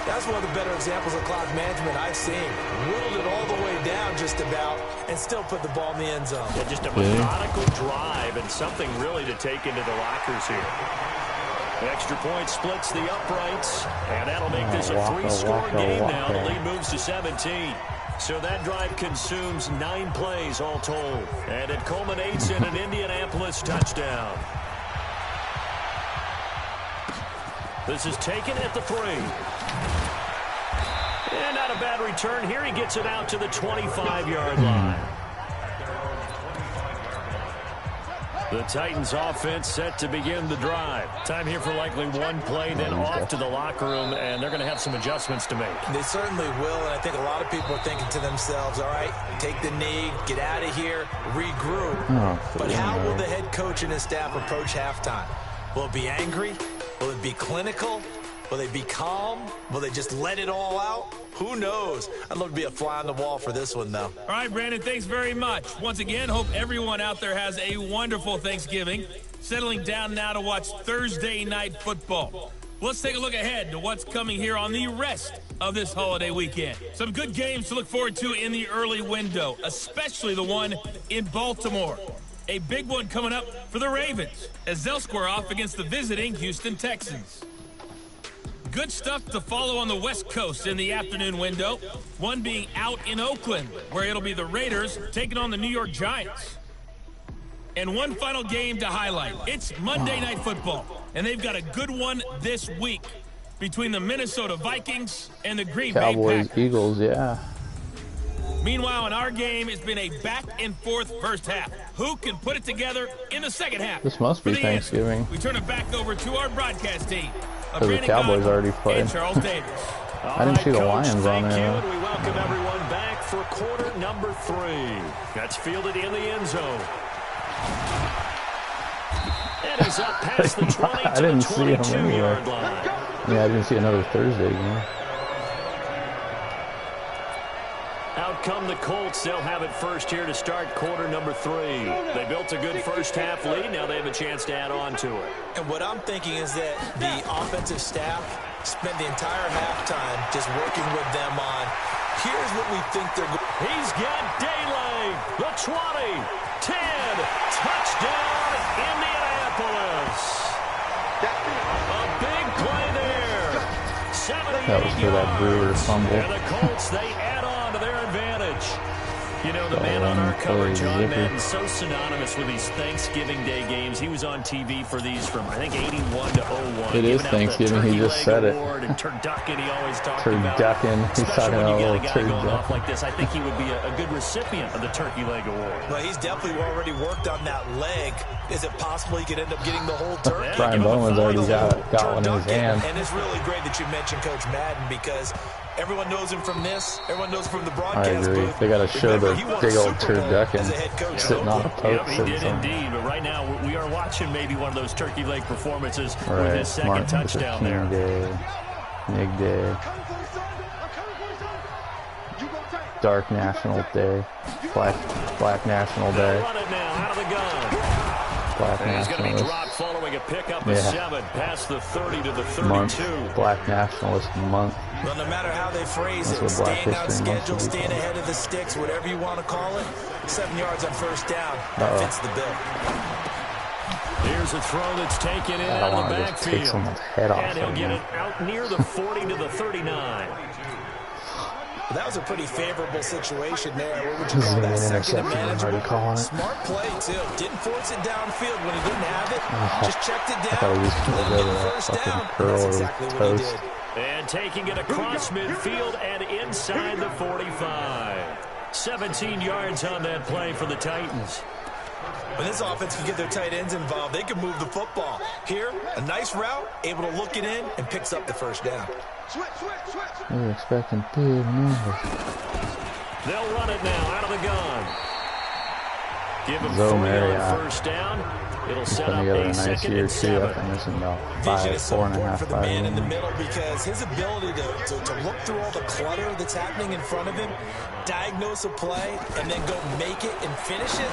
D: That's one of the better examples of clock management I've seen. Whittled it all the way down just about and still put the ball in the end zone.
C: Yeah, just a methodical drive and something really to take into the lockers here. The extra point splits the uprights, and that'll make this a 3-score game now. The lead moves to 17. So that drive consumes 9 plays all told, and it culminates in an Indianapolis touchdown. This is taken at the 3. And not a bad return here. He gets it out to the 25-yard line. The Titans offense set to begin the drive. Time here for likely one play, then off to the locker room, and they're going to have some adjustments to make.
D: They certainly will, and I think a lot of people are thinking to themselves, all right, take the knee, get out of here, regroup. But how will the head coach and his staff approach halftime? Will it be angry? Will it be clinical? Will they be calm? Will they just let it all out? Who knows? I'd love to be a fly on the wall for this one, though.
F: All right, Brandon, thanks very much. Once again, hope everyone out there has a wonderful Thanksgiving. Settling down now to watch Thursday Night Football. Let's take a look ahead to what's coming here on the rest of this holiday weekend. Some good games to look forward to in the early window, especially the one in Baltimore. A big one coming up for the Ravens as they'll square off against the visiting Houston Texans. Good stuff to follow on the West Coast in the afternoon window. One being out in Oakland, where it'll be the Raiders taking on the New York Giants. And one final game to highlight. It's Monday Night Football, and they've got a good one this week between the Minnesota Vikings and the Green Bay Packers.
A: Cowboys, Eagles, yeah.
F: Meanwhile, in our game, it's been a back-and-forth first half. Who can put it together in the second half?
A: This must be Thanksgiving.
F: We turn it back over to our broadcast team.
A: Because the Cowboys already played.
F: Charles Davis.
A: I didn't see the Lions on there.
C: welcome everyone back for quarter number 3. That's fielded in the end zone. And he's up past the 20 to the 22-yard line.
A: Yeah, I didn't see another Thursday game.
C: Out come the Colts. They'll have it first here to start quarter number 3. They built a good first half lead. Now they have a chance to add on to it.
D: And what I'm thinking is that the offensive staff spent the entire halftime just working with them on, here's what we think they're going to do.
C: He's got Daly. The 20, 10, touchdown, Indianapolis. A big play there. 78
A: That was for that Brewer fumble.
C: And the Colts, they add on to their advantage. You know, the man on our cover, John Madden, so synonymous with these Thanksgiving Day games. He was on TV for these from, I think, 81 to 01.
A: It is Thanksgiving. He just said it.
C: And turducken, he always talked about.
A: Turducken. He's talking about a little
C: turducken. Like this, I think he would be a good recipient of the Turkey Leg Award.
D: Well, he's definitely already worked on that leg. Is it possible he could end up getting the whole turkey?
A: Brian Bowman's already got one in his hand.
D: And it's really great that you mentioned Coach Madden, because everyone knows him from this. Everyone knows him from the broadcast
A: booth. I agree. They got to show the big old turducken sitting on a post.
C: He did indeed. But right now, we are watching maybe one of those turkey leg performances with his second touchdown there.
A: Nig Day. Dark National Day. Black National Day.
C: Run it now out of the gun. He's going to be dropped following a pickup of 7 past the 30 to the 32.
A: Black Nationalist Month.
D: Well, no matter how they phrase it, staying out schedule, staying ahead of the sticks, whatever you want to call it, 7 yards on first down. That fits the bill.
C: Here's a throw that's taken in out of the backfield. And he'll get it out near the 40 to the 39.
D: That was a pretty favorable situation there. What would you call that? Second and manageable. Smart play, too. Didn't force it downfield when he didn't have it. Just checked it down. Let him get the first down. That's exactly what he did.
C: And taking it across midfield and inside the 45. 17 yards on that play for the Titans.
D: When this offense can get their tight ends involved, they can move the football. Here, a nice route, able to look it in, and picks up the first down.
A: We're expecting big numbers.
C: They'll run it now out of the gun. Give him 40 on first down. It'll set up a second and 7.
A: I'm missing about
D: Vision is so
A: 4.5
D: important for the man in the middle, because his ability to look through all the clutter that's happening in front of him, diagnose a play, and then go make it and finish it,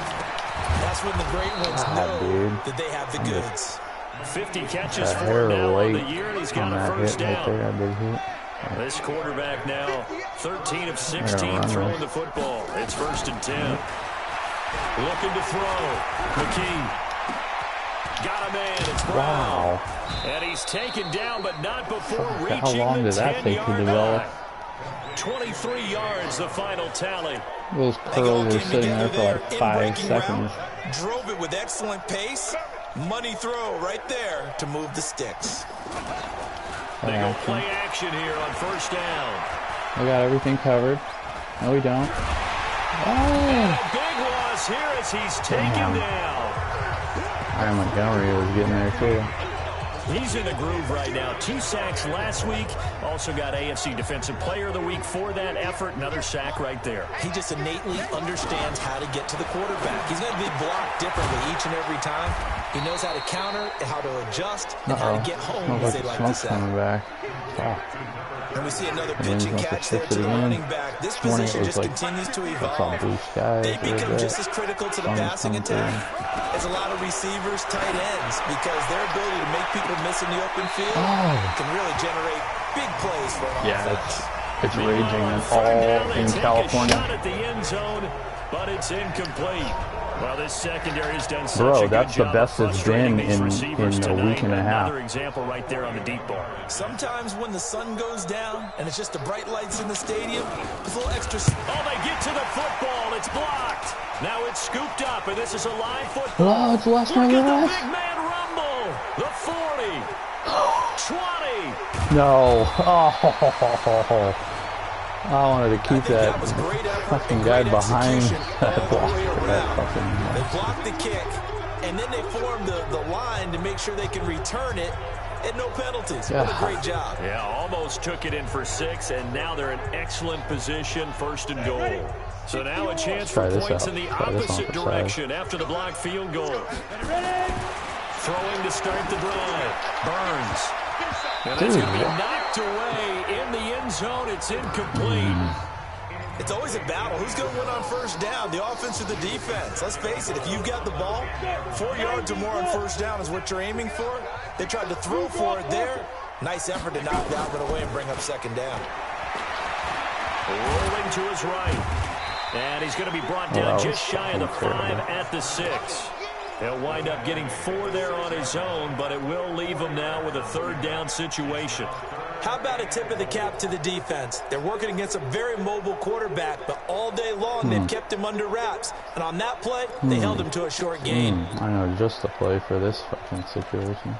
D: that's when the great ones know that they have the goods.
C: 50 catches for him now on the year, and he's got a first down. This quarterback now, 13 of 16 throwing the football. It's 1st and 10. Looking to throw. McKee. Got a man. It's Brown.
A: Wow.
C: And he's taken down, but not before reaching
A: How long did that take to develop?
C: 23 yards, the final tally.
A: Those curls were sitting there for like 5 seconds.
D: Drove it with excellent pace. Money throw right there to move the sticks.
C: They go play action here on first down.
A: We got everything covered. No, we don't.
C: And a big loss here as he's taken down.
A: Ryan Montgomery was getting there too.
C: He's in the groove right now. 2 sacks last week. Also got AFC Defensive Player of the Week for that effort. Another sack right there.
D: He just innately understands how to get to the quarterback. He's going to be blocked differently each and every time. He knows how to counter, how to adjust, and how to get home, as they like to say.
A: Coming back.
D: And we see another pitch and catch there to the running back. This position just continues to evolve. They become just as critical to the passing attack as a lot of receivers, tight ends, because their ability to make people miss in the open field can really generate big plays for an offense.
A: It's raging all in California.
C: Shot at the end zone, but it's incomplete. Well, this secondary has done such a good
A: that's the
C: job
A: best it's been in a week and a half.
C: Another example right there on the deep ball.
D: Sometimes when the sun goes down and it's just the bright lights in the stadium, there's a little extra.
C: Oh, they get to the football. It's blocked. Now it's scooped up, and this is a live football.
A: Oh, it's West
C: Look at the big man rumble. The 40. 20.
A: No. Oh. I wanted to keep that fucking guy behind that block.
D: They block the kick, and then they form the line to make sure they can return it. and no penalties. What a great job.
C: Yeah, almost took it in for 6, and now they're in excellent position, 1st and goal. So now a chance for points in the opposite direction after the blocked field goal. Throwing to start the drive. Burns. And that's going to be knocked away in the end zone. It's incomplete.
D: It's always a battle. Who's going to win on first down, the offense or the defense? Let's face it, if you've got the ball, 4 yards or more on first down is what you're aiming for. They tried to throw for it there. Nice effort to knock Donovan away and bring up 2nd down.
C: Rolling to his right. And he's going to be brought down just shy of the 5 at the 6. He'll wind up getting 4 there on his own, but it will leave him now with a 3rd down situation.
D: How about a tip of the cap to the defense? They're working against a very mobile quarterback, but all day long they've kept him under wraps. And on that play, they held him to a short gain.
A: I know just the play for this fucking situation.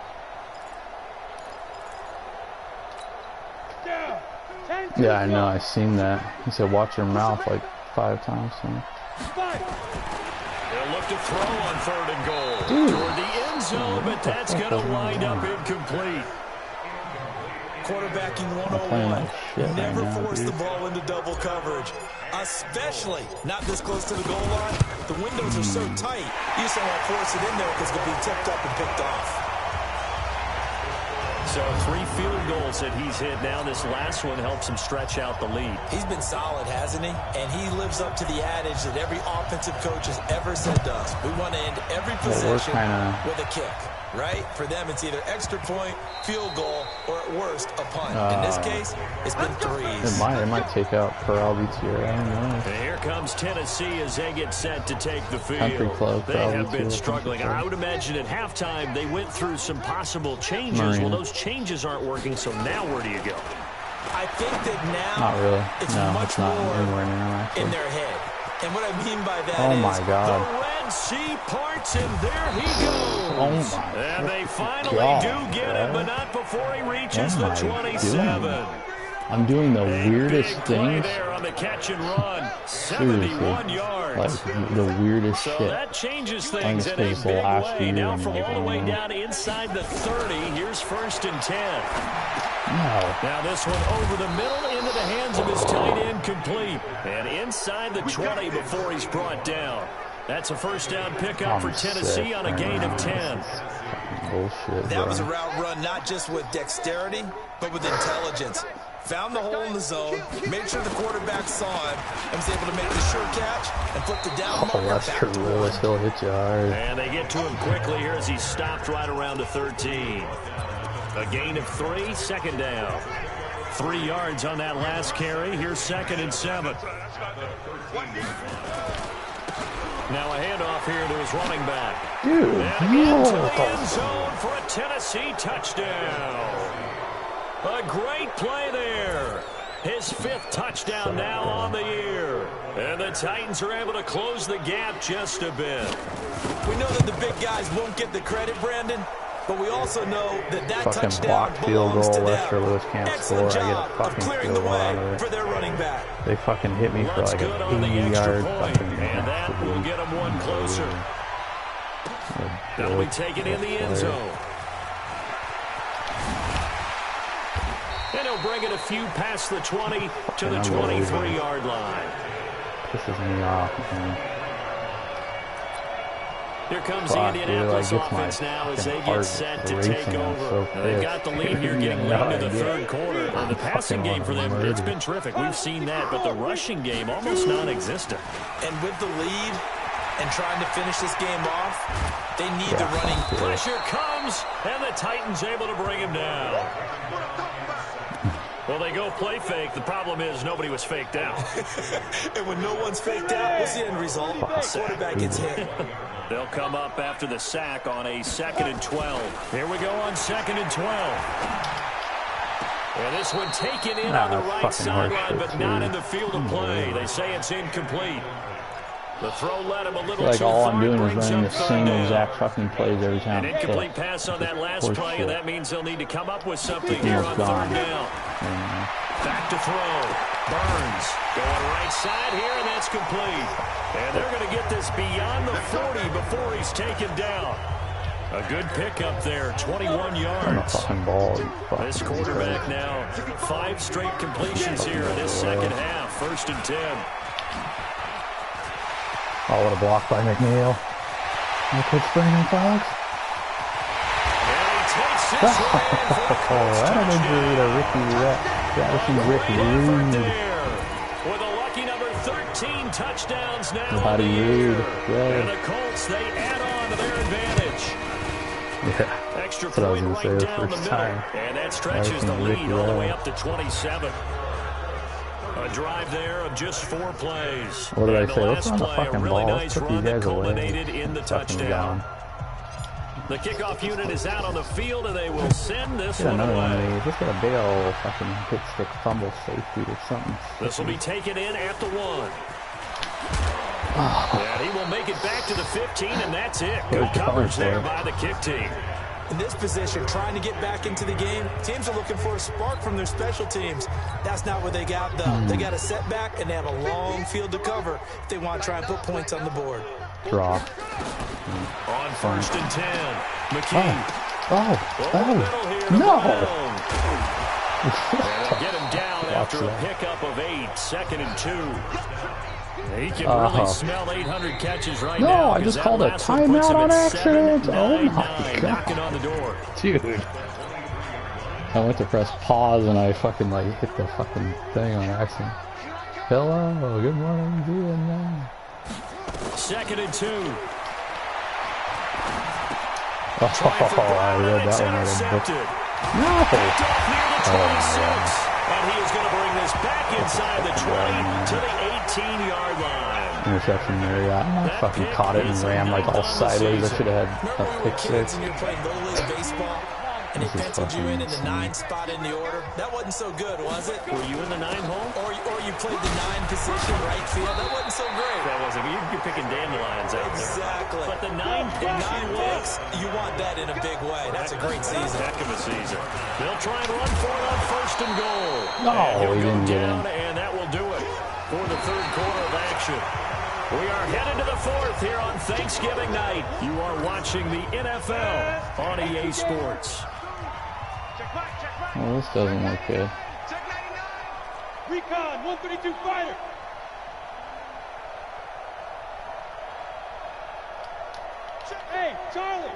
A: Yeah, I know. I seen that. He said, "Watch your mouth," like 5 times. So.
C: They'll look to throw on 3rd and goal toward the end zone, but that's going to wind up incomplete.
D: Quarterbacking 101. Never force the ball into double coverage, especially not this close to the goal line. The windows are so tight, you just don't want to force it in there because it could be tipped up and picked off.
C: So 3 field goals that he's hit now. This last one helps him stretch out the lead.
D: He's been solid, hasn't he? And he lives up to the adage that every offensive coach has ever said to us. We want to end every possession with a kick, right? For them, it's either extra point, field goal, or at worst, a punt. In this case, it's been 3s.
A: It might take out Corral here. I don't know.
C: And here comes Tennessee as they get set to take the field.
A: Country Club,
C: they have been struggling. I would imagine at halftime they went through some possible changes. Well, those changes aren't working, so now where do you go?
D: I think that now
A: not really.
D: It's much
A: not
D: more
A: near,
D: in their head. And what I mean by that
A: is
C: the Red Sea parts, and there he goes. And they finally do get him, but not before he reaches the 27.
A: I'm doing the weirdest things.
C: There on the catch and run. 71 yards.
A: Like the weirdest
C: shit.
A: So
C: that changes things in a big way. Now from all the way down inside the 30, here's 1st and 10.
A: No.
C: Now this one over the middle into the hands of his tight end, complete. And inside the 20 before he's brought down. That's a 1st down pickup for Tennessee on a gain of 10.
A: Bullshit,
D: that was a route run not just with dexterity, but with intelligence. Found the hole in the zone, made sure the quarterback saw him, and was able to make the sure catch and flip the down marker back to
A: Lewis, he'll hit you hard.
C: And they get to him quickly here as he stopped right around the 13. A gain of 3, 2nd down. 3 yards on that last carry. Here's 2nd and 7. Now a handoff here to his running back.
A: Dude,
C: and into the end zone for a Tennessee touchdown. A great play there. His 5th touchdown now on the year. And the Titans are able to close the gap just a bit.
D: We know that the big guys won't get the credit, Brandon, but we also know that touchdown belongs to them.
A: Lewis can't
D: Excellent
A: score.
D: job of clearing the way for their running back.
A: They fucking hit me for like an 80-yard fucking.
C: And that will get them one closer. That'll be taken in the end zone. And he'll bring it a few past the 20 to the 23-yard line.
A: Pisses me off, man.
C: Here comes the Indianapolis offense now as they get set to take over. They've got the lead here getting late into the 3rd quarter. The passing game for them, it's been terrific. We've seen that, but the rushing game almost non-existent.
D: And with the lead and trying to finish this game off, they need the running.
C: Pressure comes, and the Titans able to bring him down. Well, they go play fake. The problem is nobody was faked out.
D: And when no one's faked out, what's the end result? The quarterback gets hit.
C: They'll come up after the sack on a 2nd and 12. Here we go on 2nd and 12. And this one taken in on the right sideline, but not in the field of play. They say it's incomplete. The throw led him a little too far.
A: All I'm doing is running the same exact fucking plays every time.
C: An incomplete pass on that last play, and that means they'll need to come up with something here on 3rd down. Back to throw. Burns going right side here, and that's complete. And they're going to get this beyond the 40 before he's taken down. A good pickup there, 21 yards.
A: Fucking ball.
C: This quarterback now 5 straight completions here in this second half. 1st and 10.
A: Oh, what a block by McNeil. No quick Brandon Fox.
C: And he takes this one for a Colts touchdown.
A: Rick Rude.
C: With a lucky number 13 touchdowns now.
A: Body Rude.
C: And the Colts, they add on to their advantage.
A: Yeah.
C: Extra
A: That's what I was
C: point
A: going to say
C: right
A: the
C: down the
A: first
C: middle.
A: time.
C: And that stretches the lead all the way up to 27. A drive there of just 4 plays.
A: What did I
C: and
A: say? Let's
C: the
A: run the
C: last play, a
A: fucking
C: really
A: ball.
C: nice
A: Let's put
C: run
A: these
C: that
A: guys away.
C: culminated in the
A: Fucking
C: touchdown.
A: gone.
C: The kickoff unit is out on the field, and they will send this
A: Get
C: one
A: another one of
C: away.
A: these. Let's get a big old fucking hit stick fumble safety or something.
C: This will be taken in at the 1. And he will make it back to the 15, and that's it. Good coverage there by the kick team.
D: In this position, trying to get back into the game, teams are looking for a spark from their special teams. That's not what they got, though. They got a setback, and they have a long field to cover if they want to try and put points on the board.
A: Draw.
C: On 1st and 10, McKee.
A: Oh, no.
C: And they'll get him down after a pickup of 8, 2nd and 2. He can really smell 800 catches right now.
A: No, I just called a timeout on accident. Oh my God.
C: Knocking on the door.
A: Dude. I went to press pause and I fucking like hit the fucking thing on accident. Hello, good morning, Vietnam.
C: 2nd and 2.
A: Oh, I read that one out of the book. No!
C: Oh, and he is going to bring this back inside the 20 to the 18-yard line.
A: Interception there, yeah. I fucking caught it and ran like all sideways. I should have had a pick six.
D: When you're playing Little League baseball, and they penciled you in the 9 spot in the order. That wasn't so good, was it?
C: Were you in the 9 hole?
D: Or you played the 9 position, right field. That wasn't so great.
C: That wasn't. You're picking dandelions out there.
D: Exactly.
C: But the 9 picks,
D: you want that in a big way. That's a great season.
C: Heck of a season. They'll try and run for it on 1st and goal.
A: No, he didn't get in.
C: And that will do it for the 3rd quarter of action. We are headed to the 4th here on Thanksgiving night. You are watching the NFL on EA Sports.
A: Well, this doesn't look good.
E: Check 99. Recon 132 fighter. Hey, Charlie.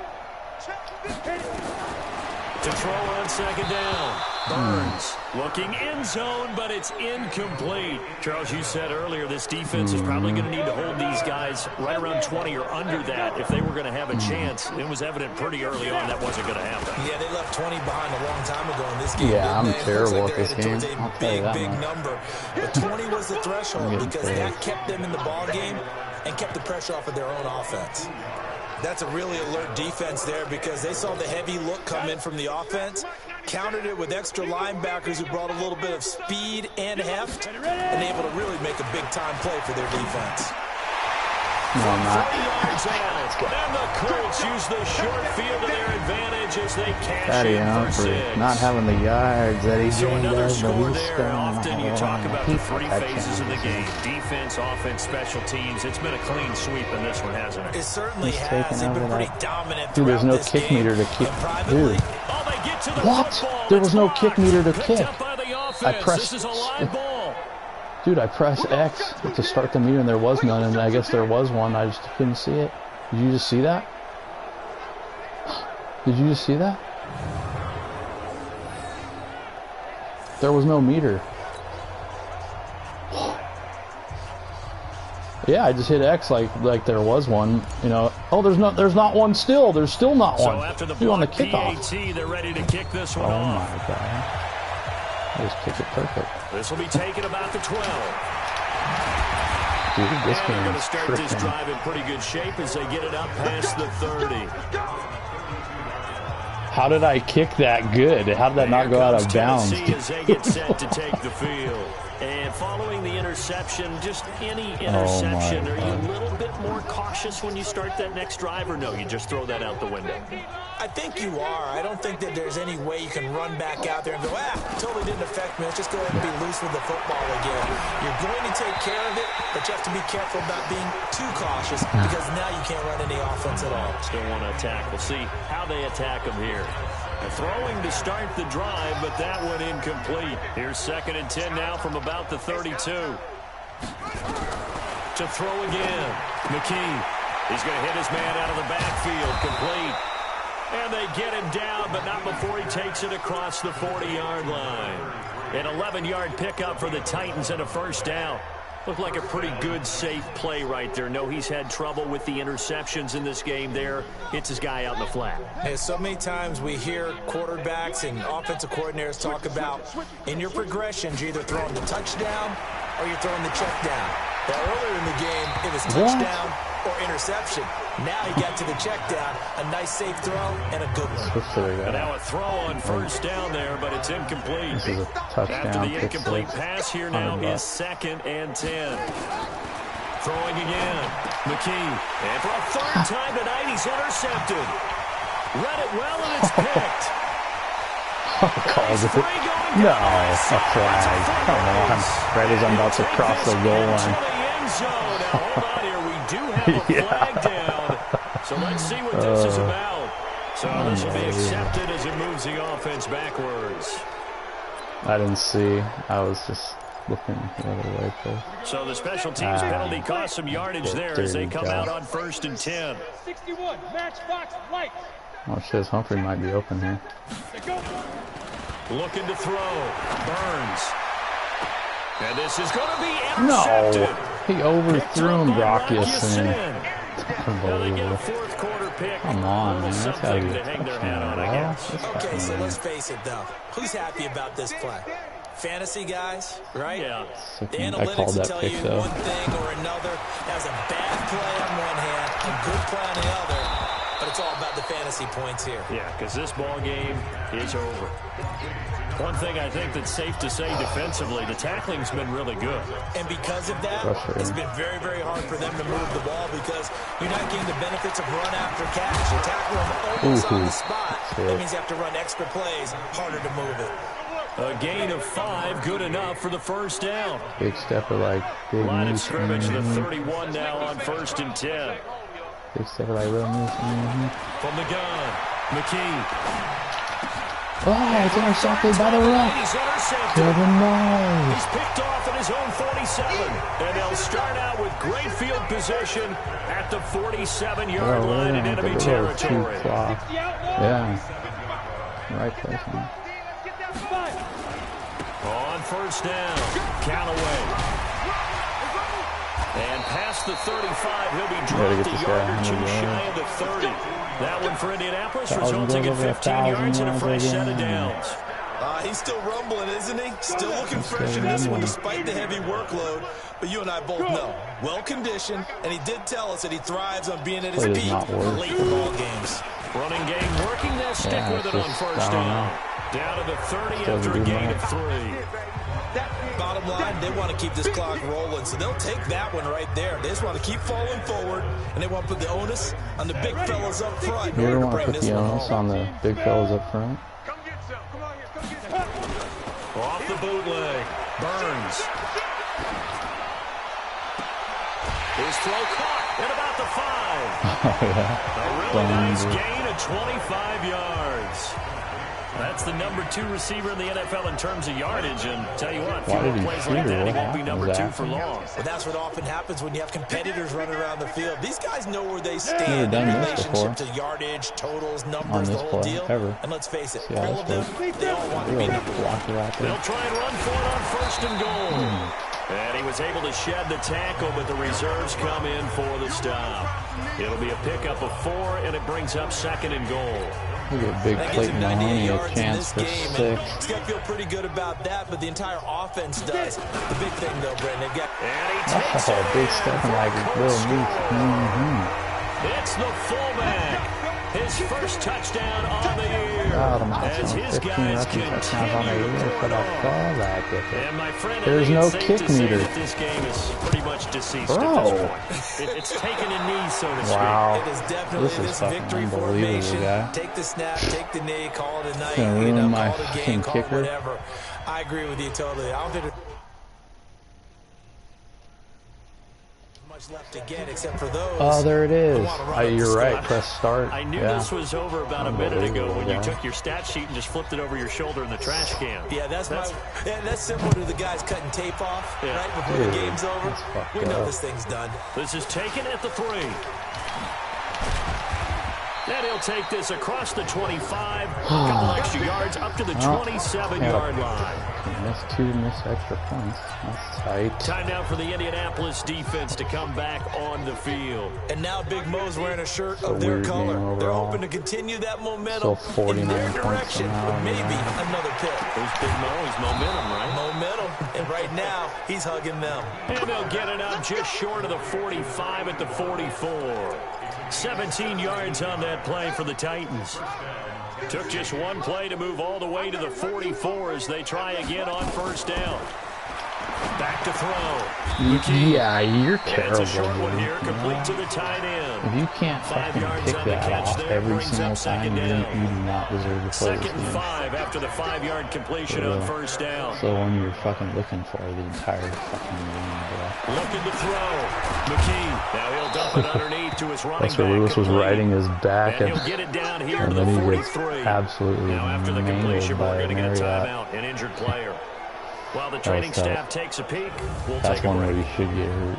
C: To throw on 2nd down. Burns looking end zone, but it's incomplete. Charles, you said earlier this defense is probably going to need to hold these guys right around 20 or under that if they were going to have a chance. It was evident pretty early on that wasn't going to happen.
D: Yeah, they left 20 behind a long time ago in this game.
A: Yeah, I'm terrible at this game.
D: I'll tell you that big number. But 20 was the threshold because that kept them in the ball game and kept the pressure off of their own offense. That's a really alert defense there because they saw the heavy look come in from the offense, countered it with extra linebackers who brought a little bit of speed and heft, and able to really make a big-time play for their defense.
A: No, I'm not.
C: 40 yards out, and the Colts use the short field to their advantage as they cash
A: Patty
C: in for
A: Humphrey
C: 6.
A: not having the yards that he
C: So another
A: does, but
C: score
A: he's
C: there.
A: still
C: Often you talk about the 3 phases of the
A: game.
C: game. Defense, offense, special teams. It's been a clean sweep in this one, hasn't it?
D: It certainly
A: He's
D: has.
A: taken
D: They've been
A: over
D: pretty
A: that.
D: dominant
A: Dude, there's no
D: this
A: kick
D: game.
A: meter to kick.
D: And privately,
A: Dude.
C: Oh, they get to the
A: What?
C: football.
A: There was
C: It's
A: no
C: blocked.
A: kick meter to
C: Picked
A: kick.
C: up by the offense.
A: I pressed.
C: This is a live ball.
A: Dude, I pressed X to start the meter and there was none, and I guess there was one. I just couldn't see it. Did you just see that? Did you just see that? There was no meter. Yeah, I just hit X like there was one, you know. Oh, there's not one still. There's still not one.
C: So after the
A: Dude, on the
C: block
A: kickoff.
C: PAT, they're ready to kick this one
A: Oh
C: off.
A: my God. I just kicked it perfect.
C: This will be taken about the 12.
A: Dude, this
C: And they're
A: game
C: going to
A: is
C: start this
A: tripping.
C: drive in pretty good shape as they get it up past the 30.
A: How did I kick that good? How did that not go out of bounds?
C: Tennessee as they get set to take the field. And following the interception, just any interception, are you a little bit more cautious when you start that next drive, or no, you just throw that out the window?
D: I think you are. I don't think that there's any way you can run back out there and go, totally didn't affect me. Let's just go ahead and be loose with the football again. You're going to take care of it, but you have to be careful about being too cautious because now you can't run any offense at all.
C: Still want to attack. We'll see how they attack them here. Throwing to start the drive, but that one incomplete. Here's 2nd and 10 now from about the 32. To throw again. McKee. He's going to hit his man out of the backfield. Complete. And they get him down, but not before he takes it across the 40-yard line. An 11-yard pickup for the Titans and a first down. Looked like a pretty good, safe play right there. No, he's had trouble with the interceptions in this game there. Hits his guy out in the flat.
D: Hey, so many times we hear quarterbacks and offensive coordinators talk about in your progressions, you're either throwing the touchdown or you're throwing the check down. But earlier in the game, it was touchdown or interception. Now he got to the check down. A nice safe throw and a good one.
C: And now a throw on first down there, but it's incomplete.
A: This is a touchdown.
C: After the incomplete pass here now is 2nd and 10. Throwing again. McKee. And for a third time tonight, he's intercepted. Read it well, and it's picked.
A: Calls it. No, a flag. Come on. Right as I'm about to cross the goal line.
C: Now, hold on here. We do have a flag down. So let's see what this is about. So this will be accepted as it moves the offense backwards.
A: I didn't see. I was just looking the other way.
C: So the special teams penalty cost some yardage there as they come out on 1st and 10.
E: 61, matchbox light.
A: Oh shit, Humphrey might be open here.
C: Looking to throw. Burns. And this is going to be intercepted.
A: No, he overthrew him, Brockison. Unbelievable. Come on, man. That's gotta be a touchdown, bro.
D: Okay, so let's face it, though. Who's happy about this play? Fantasy guys, right?
C: Yeah.
D: The analytics will tell you one thing or another. That was a bad play on one hand, a good play on the other. But it's all about the fantasy points here.
C: Yeah, because this ball game is over. One thing I think that's safe to say defensively, the tackling's been really good.
D: And because of that, it's been very, very hard for them to move the ball because you're not getting the benefits of run after catch. You're tackling them almost on the spot. That means you have to run extra plays, harder to move it.
C: A gain of 5, good enough for the first down.
A: Big stepper like big
C: line of scrimmage, the 31 now on 1st and 10.
A: Big stepper like real news.
C: From the gun, McKee.
A: Oh, it's intercepted by the ruck.
C: He's intercepted. He's picked off at his own 47. And they'll start out with great field position at the 47-yard line in enemy territory.
A: Yeah. Right place, man.
C: On 1st down, Callaway. And past the 35, he'll be dropped a yard or two shy of the 30. That one for Indianapolis, resulting in 15 yards and a fresh set of downs.
D: He's still rumbling, isn't he? Still looking fresh in this one despite the heavy workload. But you and I both know, well-conditioned, and he did tell us that he thrives on being at his peak late in ball games.
C: Running game working, they'll stick with it on 1st down. Down to the 30 after a gain of 3.
D: Bottom line, they want to keep this clock rolling, so they'll take that one right there. They just want to keep falling forward, and they want to put the onus on the big fellas up front.
A: You ever want to put the onus on the big fellas up front?
E: Come get some. Come on here. Come get some.
C: Off the bootleg. Burns. His throw caught at about the 5.
A: Oh, yeah.
C: A really nice gain of 25 yards. That's the number 2 receiver in the NFL in terms of yardage. And tell you what, fewer plays like that, he won't be number 2 for long.
D: Well, that's what often happens when you have competitors running around the field. These guys know where they stand in relationship to yardage, totals, numbers, the whole deal. And let's face it, all of them, they all want to be number 1.
C: They'll try and run for it on 1st and goal. And he was able to shed the tackle, but the reserves come in for the stop. It'll be a pickup of 4, and it brings up 2nd and goal.
A: Look at Big Clayton Mahoney, a chance for 6.
D: He's got to feel pretty good about that, but the entire offense does. The big thing, though, Brandon, they've got...
C: And he takes it.
A: Big stepping like little meat.
C: It's the fullback. His first touchdown on the year.
A: As his guys continue to put and my friend, there's no kick meter. This game is pretty much deceased at this point. It's taken a knee, so to speak.
D: Wow. It is definitely this victory formation. Guy. Take the snap, take the knee, call it a night, call it a game, call it whatever. I agree with you totally. I don't think there's much left to get except for those.
A: Oh, there it is. You're right. Press start.
C: I knew this was over about a minute ago when you took your stat sheet and just flipped it over your shoulder in the trash can.
D: Yeah, that's similar to the guys cutting tape off right before the game's over. We know this thing's done.
C: This is taken at the 3. And he'll take this across the 25, a couple extra yards up to the 27-yard line.
A: That's 2 missed extra points. That's tight.
C: Time now for the Indianapolis defense to come back on the field.
D: And now Big Mo's wearing a shirt of their color. They're hoping to continue that momentum in their direction with maybe another pick.
C: Who's Big Mo? He's momentum, right?
D: Momentum. And right now, he's hugging them.
C: And they'll get it up just short of the 45 at the 44. 17 yards on that play for the Titans. Took just one play to move all the way to the 44 as they try again on first down. Back to throw.
A: Yeah, you're terrible.
C: It's a short one here, complete to the tight end.
A: If you can't fucking pick that off every single time, you do not deserve to play this game.
C: 2nd and 5 after the 5-yard completion on first down.
A: So when you're fucking looking for the entire fucking game, bro.
C: Looking to throw. McKee. Now he'll dump it underneath to his running back.
A: That's where Lewis was riding his back,
C: and he'll get it down here
A: and
C: to the
A: then he
C: 43.
A: gets absolutely
C: now after the completion, we're going to get a
A: Marriott.
C: timeout, an injured player. While the training staff takes a peek, we'll
A: That's
C: take a
A: one
C: break.
A: where you should get hurt.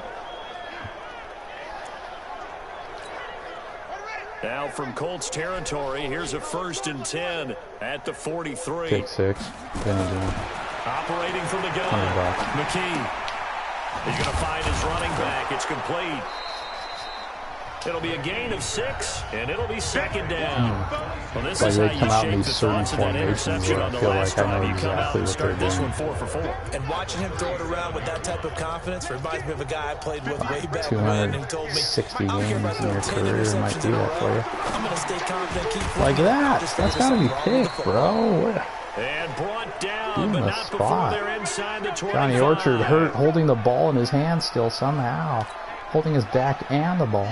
C: Now from Colts territory, here's a 1st and 10 at the 43.
A: Kick 6.
C: Operating from the gun. McKee. He's going to find his running back. It's complete. It'll be a gain of 6, and it'll be 2nd down. Well, this is how you shape the thoughts of that interception on the last time you come out and start this one 4 for 4.
D: And watching him throw it around with that type of confidence reminds me of a guy I played with way back when who told me,
A: 60 games in your career might do that for you.
D: I'm going to stay confident, keep
A: like that. That's got to be picked, bro.
C: And brought down, but not before they're inside the 25.
A: Johnny Orchard hurt, holding the ball in his hand still somehow. Holding his back and the ball.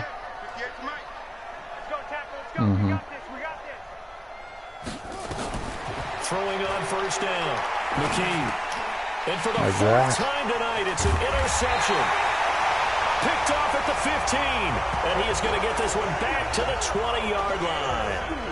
C: Throwing on first down. McKee. And for the 4th time tonight, it's an interception. Picked off at the 15. And he is going to get this one back to the 20-yard line.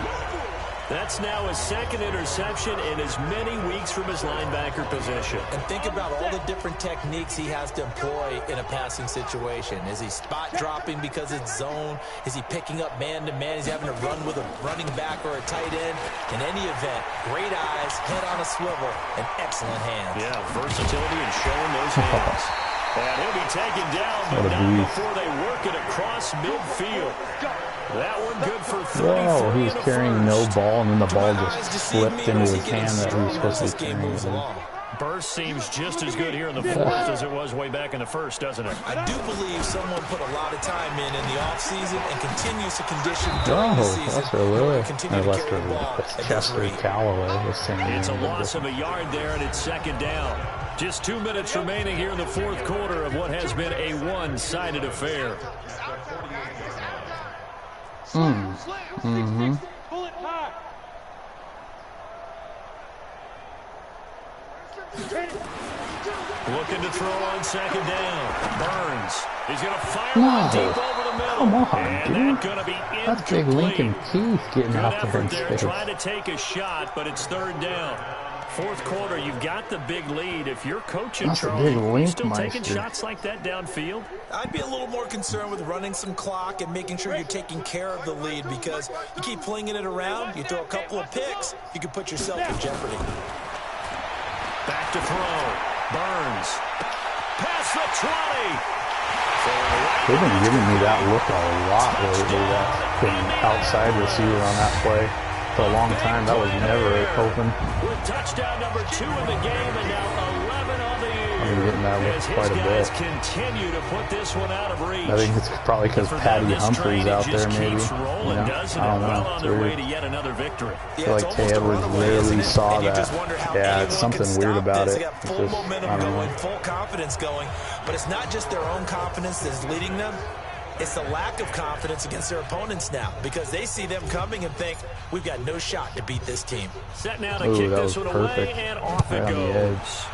C: That's now his 2nd interception in as many weeks from his linebacker position.
D: And think about all the different techniques he has to employ in a passing situation. Is he spot dropping because it's zone? Is he picking up man-to-man? Is he having to run with a running back or a tight end? In any event, great eyes, head on a swivel, and excellent hands.
C: Yeah, versatility and showing those hands. And he'll be taken down, but not before they work it across midfield. That one good for 33.
A: Whoa, he was carrying no ball, and then the ball just slipped into his hand that he was supposed to be carrying.
C: Burst seems just as good here in the 4th as it was way back in the 1st, doesn't it?
D: I do believe someone put a lot of time in the offseason and continues to condition during the season.
A: Lester Lewis. Lester Chester Callaway.
C: It's a loss of a yard there, and it's 2nd down. Just 2 minutes remaining here in the 4th quarter of what has been a one-sided affair. Looking to throw on 2nd down. Burns. He's going to fire one deep over the middle.
A: Come on,
C: and
A: dude.
C: that's going to be incomplete.
A: That's big Lincoln Keith getting
C: Good
A: out there
C: effort
A: in
C: there,
A: space.
C: trying to take a shot, but it's 3rd down. 4th quarter, you've got the big lead. If you're coaching, Charlie, are you still taking shots like that downfield?
D: I'd be a little more concerned with running some clock and making sure you're taking care of the lead, because you keep flinging it around, you throw a couple of picks, you can put yourself in jeopardy.
C: Back to throw. Burns. Past the 20.
A: They've been giving me that look a lot lately, that outside receiver on that play. For a long time, that was never open.
C: With touchdown number 2 in the game, and now 11 on the year. here
A: getting that
C: as
A: quite
C: his
A: a
C: guys
A: bit.
C: continue to put this one out of reach.
A: I think it's probably because Patty Humphrey's out there, maybe.
C: Rolling,
A: I don't know.
C: well on
A: It's
C: their way
A: weird.
C: to yet another victory.
A: I feel like Tay Edwards rarely saw that. Yeah, it's something weird about it.
D: They got full momentum going, full confidence going, but it's not just their own confidence that's leading them. It's the lack of confidence against their opponents now because they see them coming and think, we've got no shot to beat this team.
C: Set now to kick this one away, and off it goes.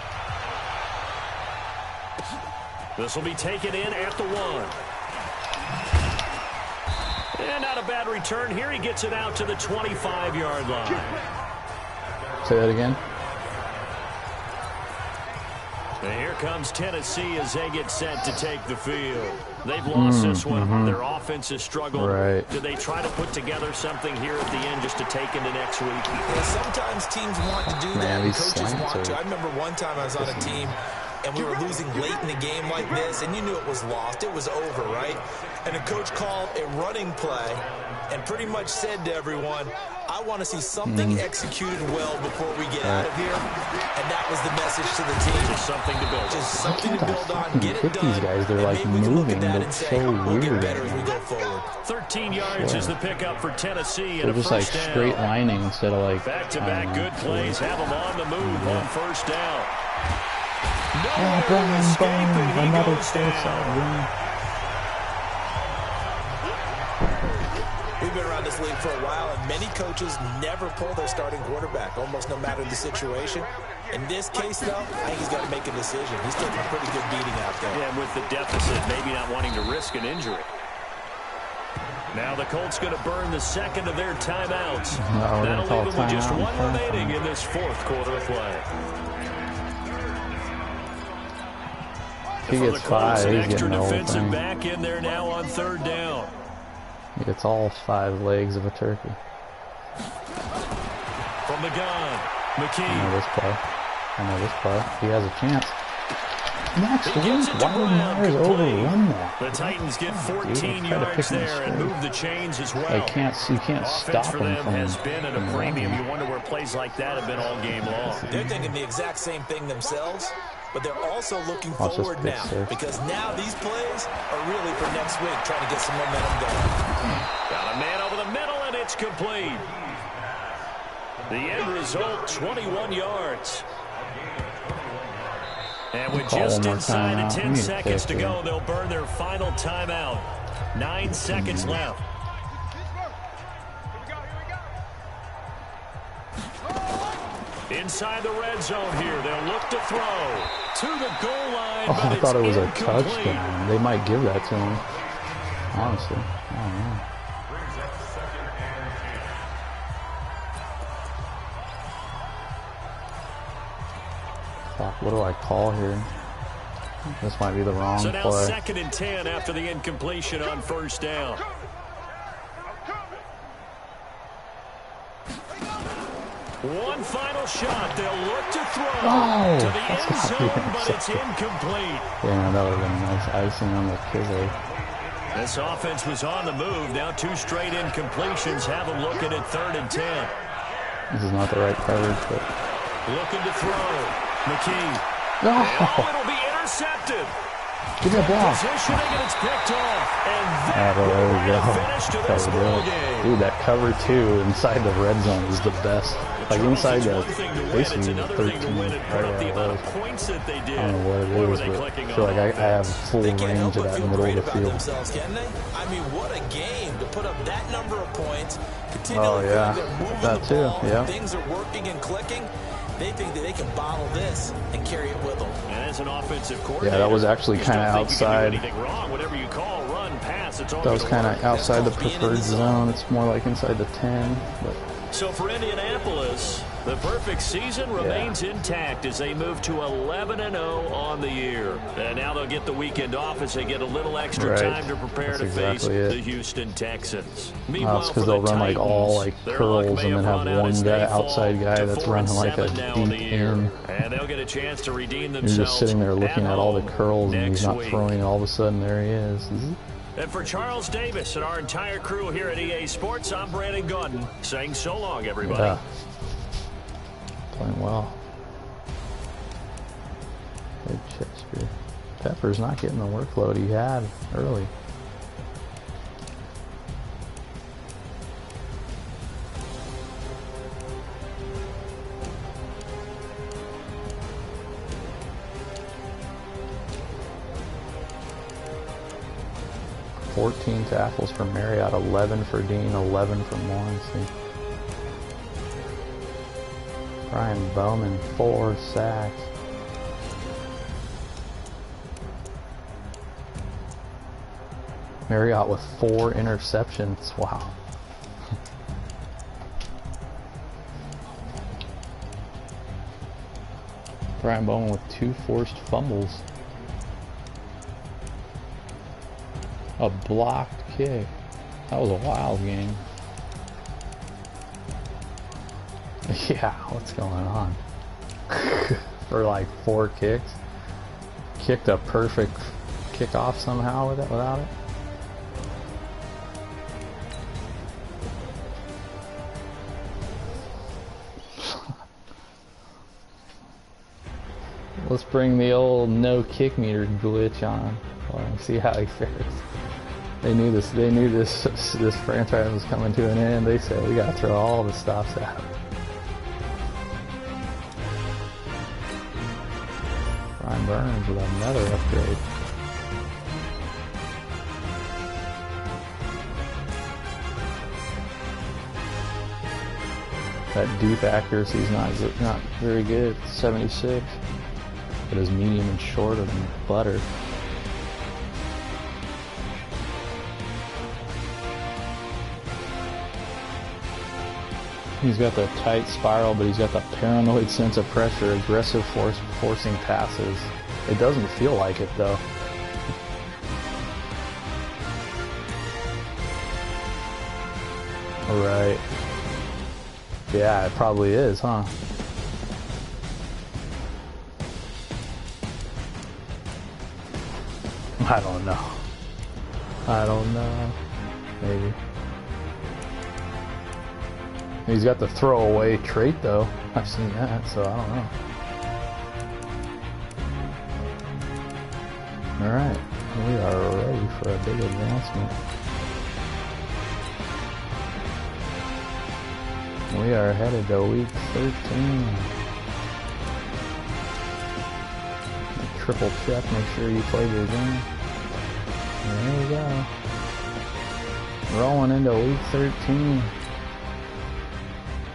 C: This will be taken in at the 1. And not a bad return here. He gets it out to the 25-yard line.
A: Say that again.
C: And here comes Tennessee as they get set to take the field. They've lost this one. Their offense has struggled.
A: Right.
C: Do they try to put together something here at the end just to take into next week?
D: Yeah, sometimes teams want to do that, and coaches want to. I remember one time I was on a team, and we were losing late in the game like this, and you knew it was lost. It was over, right? And the coach called a running play and pretty much said to everyone, I want to see something executed well before we get out of here. And that was the message to the team.
C: Just something to build on.
D: Just something to build on, get it done.
A: These guys, they're like moving. They're so
D: we'll get
A: weird.
D: better as we go forward.
C: 13 yards is the pickup for Tennessee.
A: They're just like straight lining instead of like
C: back-to-back good plays. Have them on the move on first down.
A: Another first down.
D: We've been around this league for a while, and many coaches never pull their starting quarterback, almost no matter the situation. In this case, though, I think he's got to make a decision. He's taking a pretty good beating out there.
C: Yeah, with the deficit, maybe not wanting to risk an injury. Now the Colts going to burn the second of their timeouts. That'll leave them with just one remaining in this fourth quarter of play.
A: He gets 5.
C: An
A: He's
C: extra
A: getting the whole
C: defensive
A: thing.
C: back in there now on third down.
A: He gets all 5 legs of a turkey.
C: From the gun, McKee.
A: I know this play. He has a chance. Next week, why would Myers overrun that?
C: The Titans get 14 yards there and move the chains as well.
A: You can't stop
C: for
A: him
C: them
A: from
C: has been at a premium. You wonder where plays like that have been all game long.
D: They're thinking the exact same thing themselves, but they're also looking forward now because now these plays are really for next week, trying to get some momentum going.
C: Got a man over the middle, and it's complete. The end result, 21 yards. And with just inside of 10 seconds to go, they'll burn their final timeout. 9 seconds left. Inside the red zone here, they'll look to throw to the goal line.
A: Oh, I thought it was a touchdown. They might give that to him. Honestly, I don't know. What do I call here? This might be the wrong play.
C: So now 2nd and 10 after the incompletion on first down. One final shot. They'll look to throw to the end zone, but it's incomplete.
A: Yeah, that would have been nice icing on the kizzy.
C: This offense was on the move. Now 2 straight incompletions have them looking at 3rd and 10.
A: This is not the right coverage, but
C: looking to throw. McKee.
A: Oh,
C: it'll be intercepted.
A: Give me a ball.
C: Positioning, and it's picked off. And that
A: there we go.
C: finish to this ball game.
A: Dude, that cover 2 inside the red zone is the best. Like inside the basically the 13. I don't know what it is, but I feel like I have full range of that middle of the field.
D: I mean, what a game to put up that number of points.
A: Oh yeah, that too. Yeah.
D: Things are working and clicking. They think that they can bottle this and carry it with them.
C: And as an offensive coordinator,
A: yeah, that was actually kind of outside.
C: Whatever you call, run, pass, it's all
A: that was kind of outside the preferred zone. It's more like inside the 10. But.
C: So for Indianapolis, the perfect season remains intact as they move to 11-0 on the year. And now they'll get the weekend off as they get a little extra time to prepare to face the Houston Texans.
A: Meanwhile, it's because they'll run like all like curls and then have one guy, outside guy that's running like a deep in.
C: And they'll get a chance to redeem themselves.
A: You're just sitting there looking at all the curls and he's not throwing, and all of a sudden there he is.
C: And for Charles Davis and our entire crew here at EA Sports, I'm Brandon Gordon saying so long, everybody.
A: Yeah. Playing well. Good shit. Pepper's not getting the workload he had early. Fourteen tackles for Marriott, 11 for Dean, 11 for Morrissey. Brian Bowman, 4 sacks. Marriott with 4 interceptions. Wow. Brian Bowman with 2 forced fumbles. A blocked kick. That was a wild game. Yeah, what's going on? For like 4 kicks. Kicked a perfect kickoff somehow with it, without it. Let's bring the old no kick meter glitch on. Well, see how he fares. They knew this franchise was coming to an end. They said we gotta throw all the stops out. Brian Burns with another upgrade. That deep accuracy is not very good. 76. But his medium and short of butter. He's got the tight spiral, but he's got the paranoid sense of pressure, aggressive forcing passes. It doesn't feel like it though. Right. Yeah, it probably is, huh? I don't know. I don't know. Maybe. He's got the throwaway trait though. I've seen that, so I don't know. Alright. We are ready for a big advancement. We are headed to week 13. Triple check, make sure you played your game. There we go. Rolling into week 13.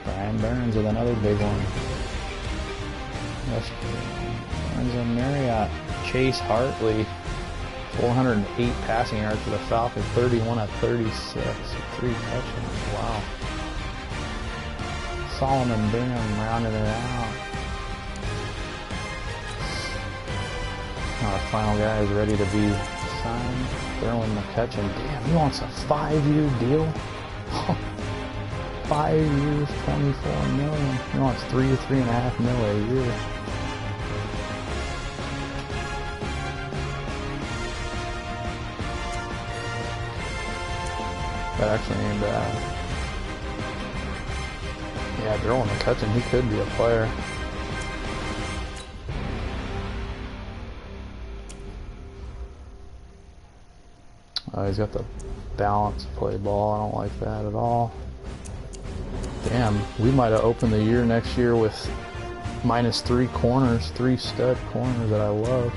A: Brian Burns with another big one. Burns and Marriott. Chase Hartley, 408 passing yards for the Falcons, 31 of 36, 3 touchdowns. Wow. Solomon Bingham rounding it out. Our final guy is ready to be signed. Throwing McCutcheon. Damn, he wants a 5-year deal? 5 years, $24 million. He wants $3 to $3.5 million a year. That actually ain't bad. Yeah, Daryl McCutcheon, he could be a player. He's got the balance play ball. I don't like that at all. Damn, we might have opened the year next year with -3 corners, 3 stud corners that I love.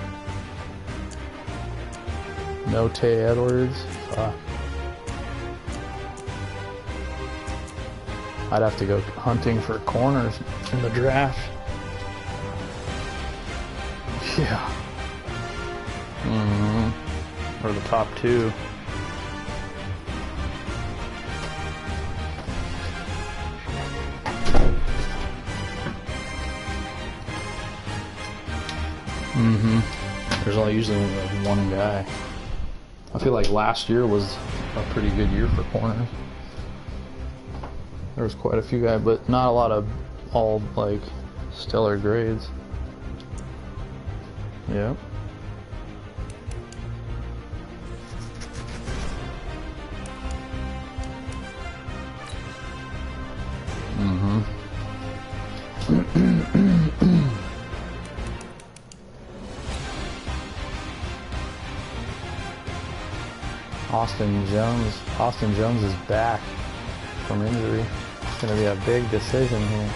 A: No Tay Edwards. Fuck. I'd have to go hunting for corners in the draft. Yeah. Or the top 2. There's usually one guy. I feel like last year was a pretty good year for corners. There was quite a few guys, but not a lot of all like stellar grades. Yep. Austin Jones is back from injury. It's going to be a big decision here.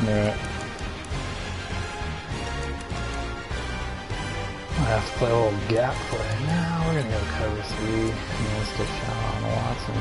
A: Alright. I have to play a little gap play. Now we're gonna go cover 3 and let's get shot on Watson.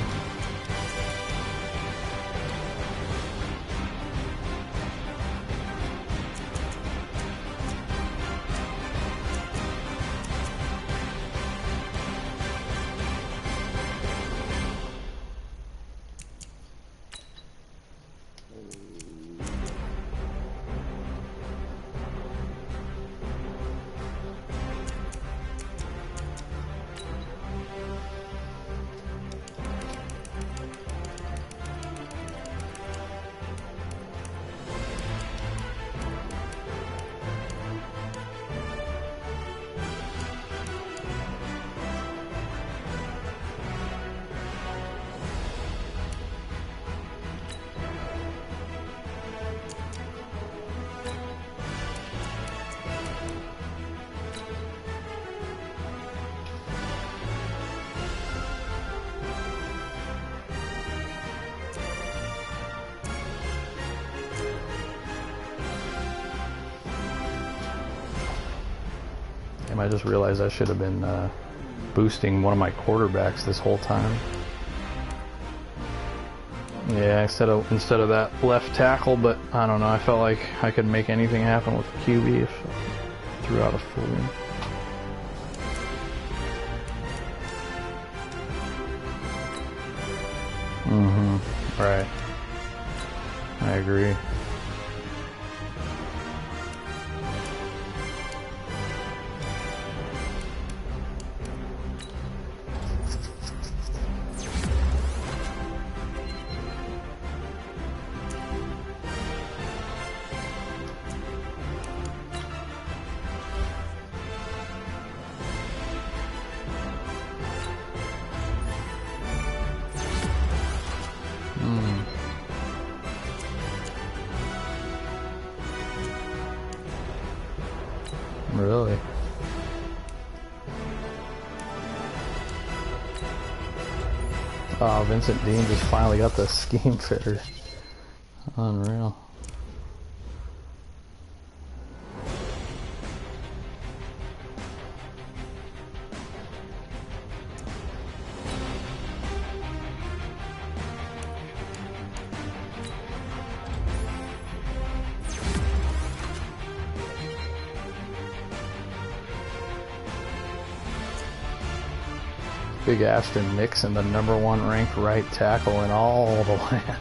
A: I just realized I should have been boosting one of my quarterbacks this whole time. Yeah, instead of that left tackle, but I don't know. I felt like I could make anything happen with QB if I threw out a full win. Right. I agree. Really? Oh, Vincent Dean just finally got the scheme fitter. Unreal. Big Ashton Nixon, the #1 ranked right tackle in all the land.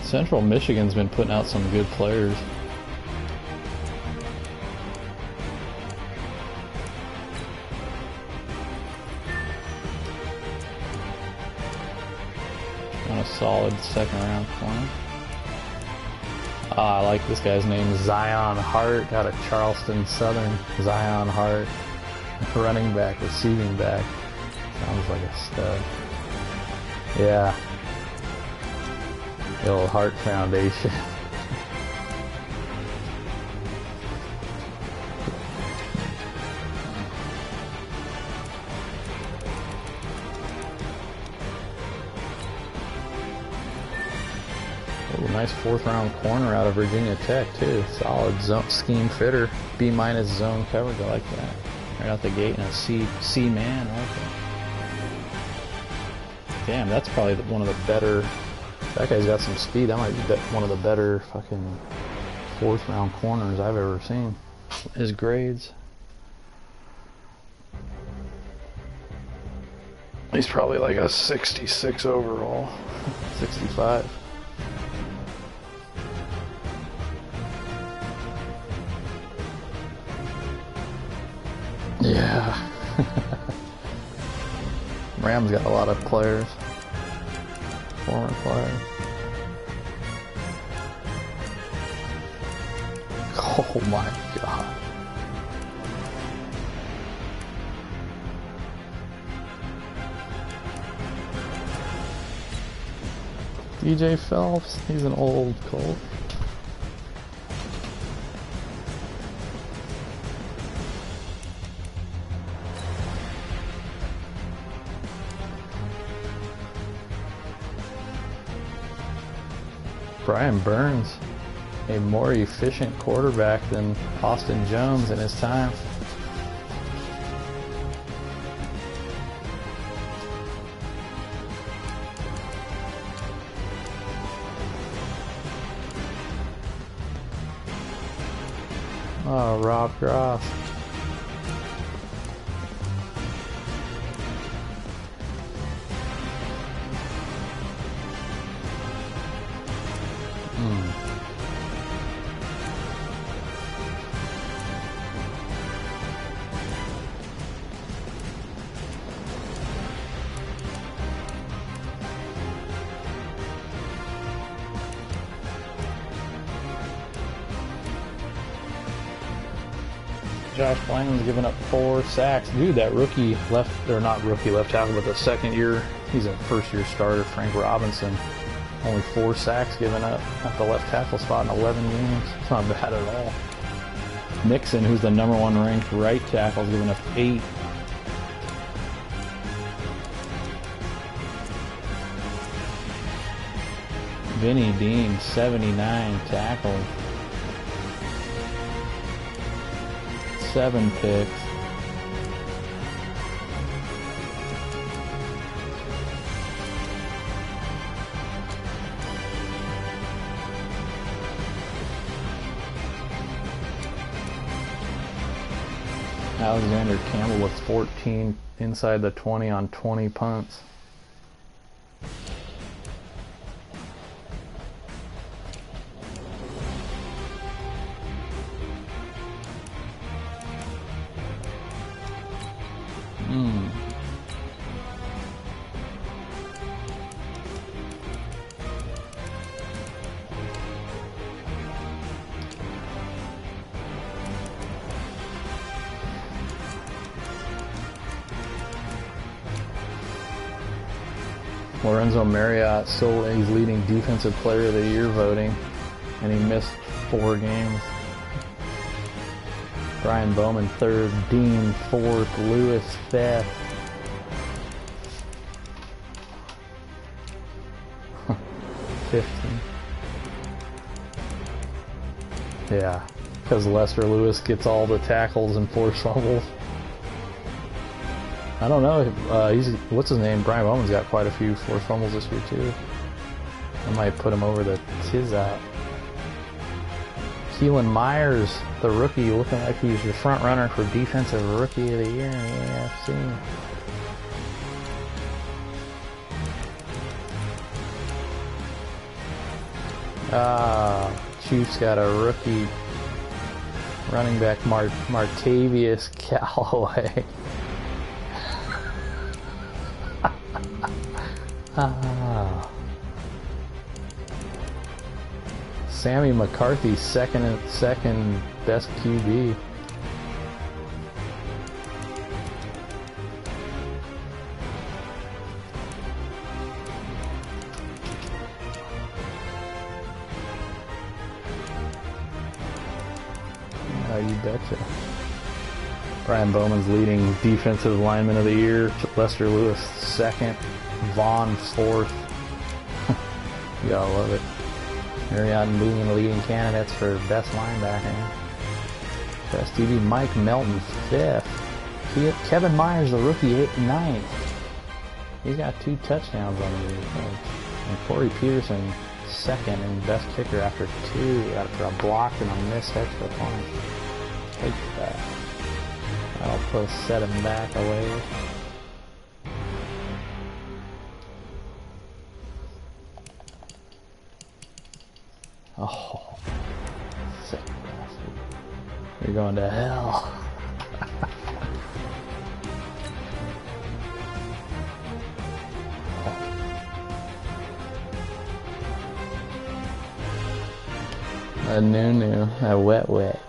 A: Central Michigan's been putting out some good players. solid second round corner. I like this guy's name, Zion Hart, out of Charleston Southern. Zion Hart, running back, receiving back. Sounds like a stud. Yeah. The old Hart Foundation. Nice fourth round corner out of Virginia Tech too. Solid zone scheme fitter. B- zone coverage. I like that. Right out the gate in a C man. I like that. Damn, that's probably one of the better. That guy's got some speed. That might be one of the better fucking fourth round corners I've ever seen. His grades. He's probably like a 66 overall. 65. Yeah. Rams got a lot of players. Former players. Oh my god. DJ Phelps, he's an old Colt. Brian Burns, a more efficient quarterback than Austin Jones in his time. Oh, Rob Gross. Josh Langland's given up 4 sacks. Dude, that rookie left tackle, but the second year, he's a first year starter, Frank Robinson. Only 4 sacks given up at the left tackle spot in 11 games. It's not bad at all. Nixon, who's the #1 ranked right tackle, is giving up 8. Vinny Dean, 79 tackles. 7 picks. Alexander Campbell with 14 inside the 20 on 20 punts. Lorenzo Marriott, still he's leading Defensive Player of the Year voting, and he missed 4 games. Brian Bowman 3rd, Dean 4th, Lewis 5th. 15. Yeah, because Lester Lewis gets all the tackles and forced fumbles. I don't know. What's his name? Brian Bowman's got quite a few forced fumbles this year too. I might put him over the Tizat. Keelan Myers, the rookie, looking like he's your front runner for Defensive Rookie of the Year in the AFC. Chiefs got a rookie running back, Martavius Callaway. Sammy McCarthy, second best QB. You betcha. Brian Bowman's leading defensive lineman of the year. Lester Lewis second. Vaughn fourth. You gotta love it. Marion Boone leading candidates for best linebacker. Best DB Mike Melton fifth. Kevin Myers the rookie ninth. He's got 2 touchdowns on the year. And Corey Peterson second and best kicker after 2 after a blocked and a missed extra point. Take that. That'll set him back away. Oh, sick bastard. You're going to hell. A new, a wet.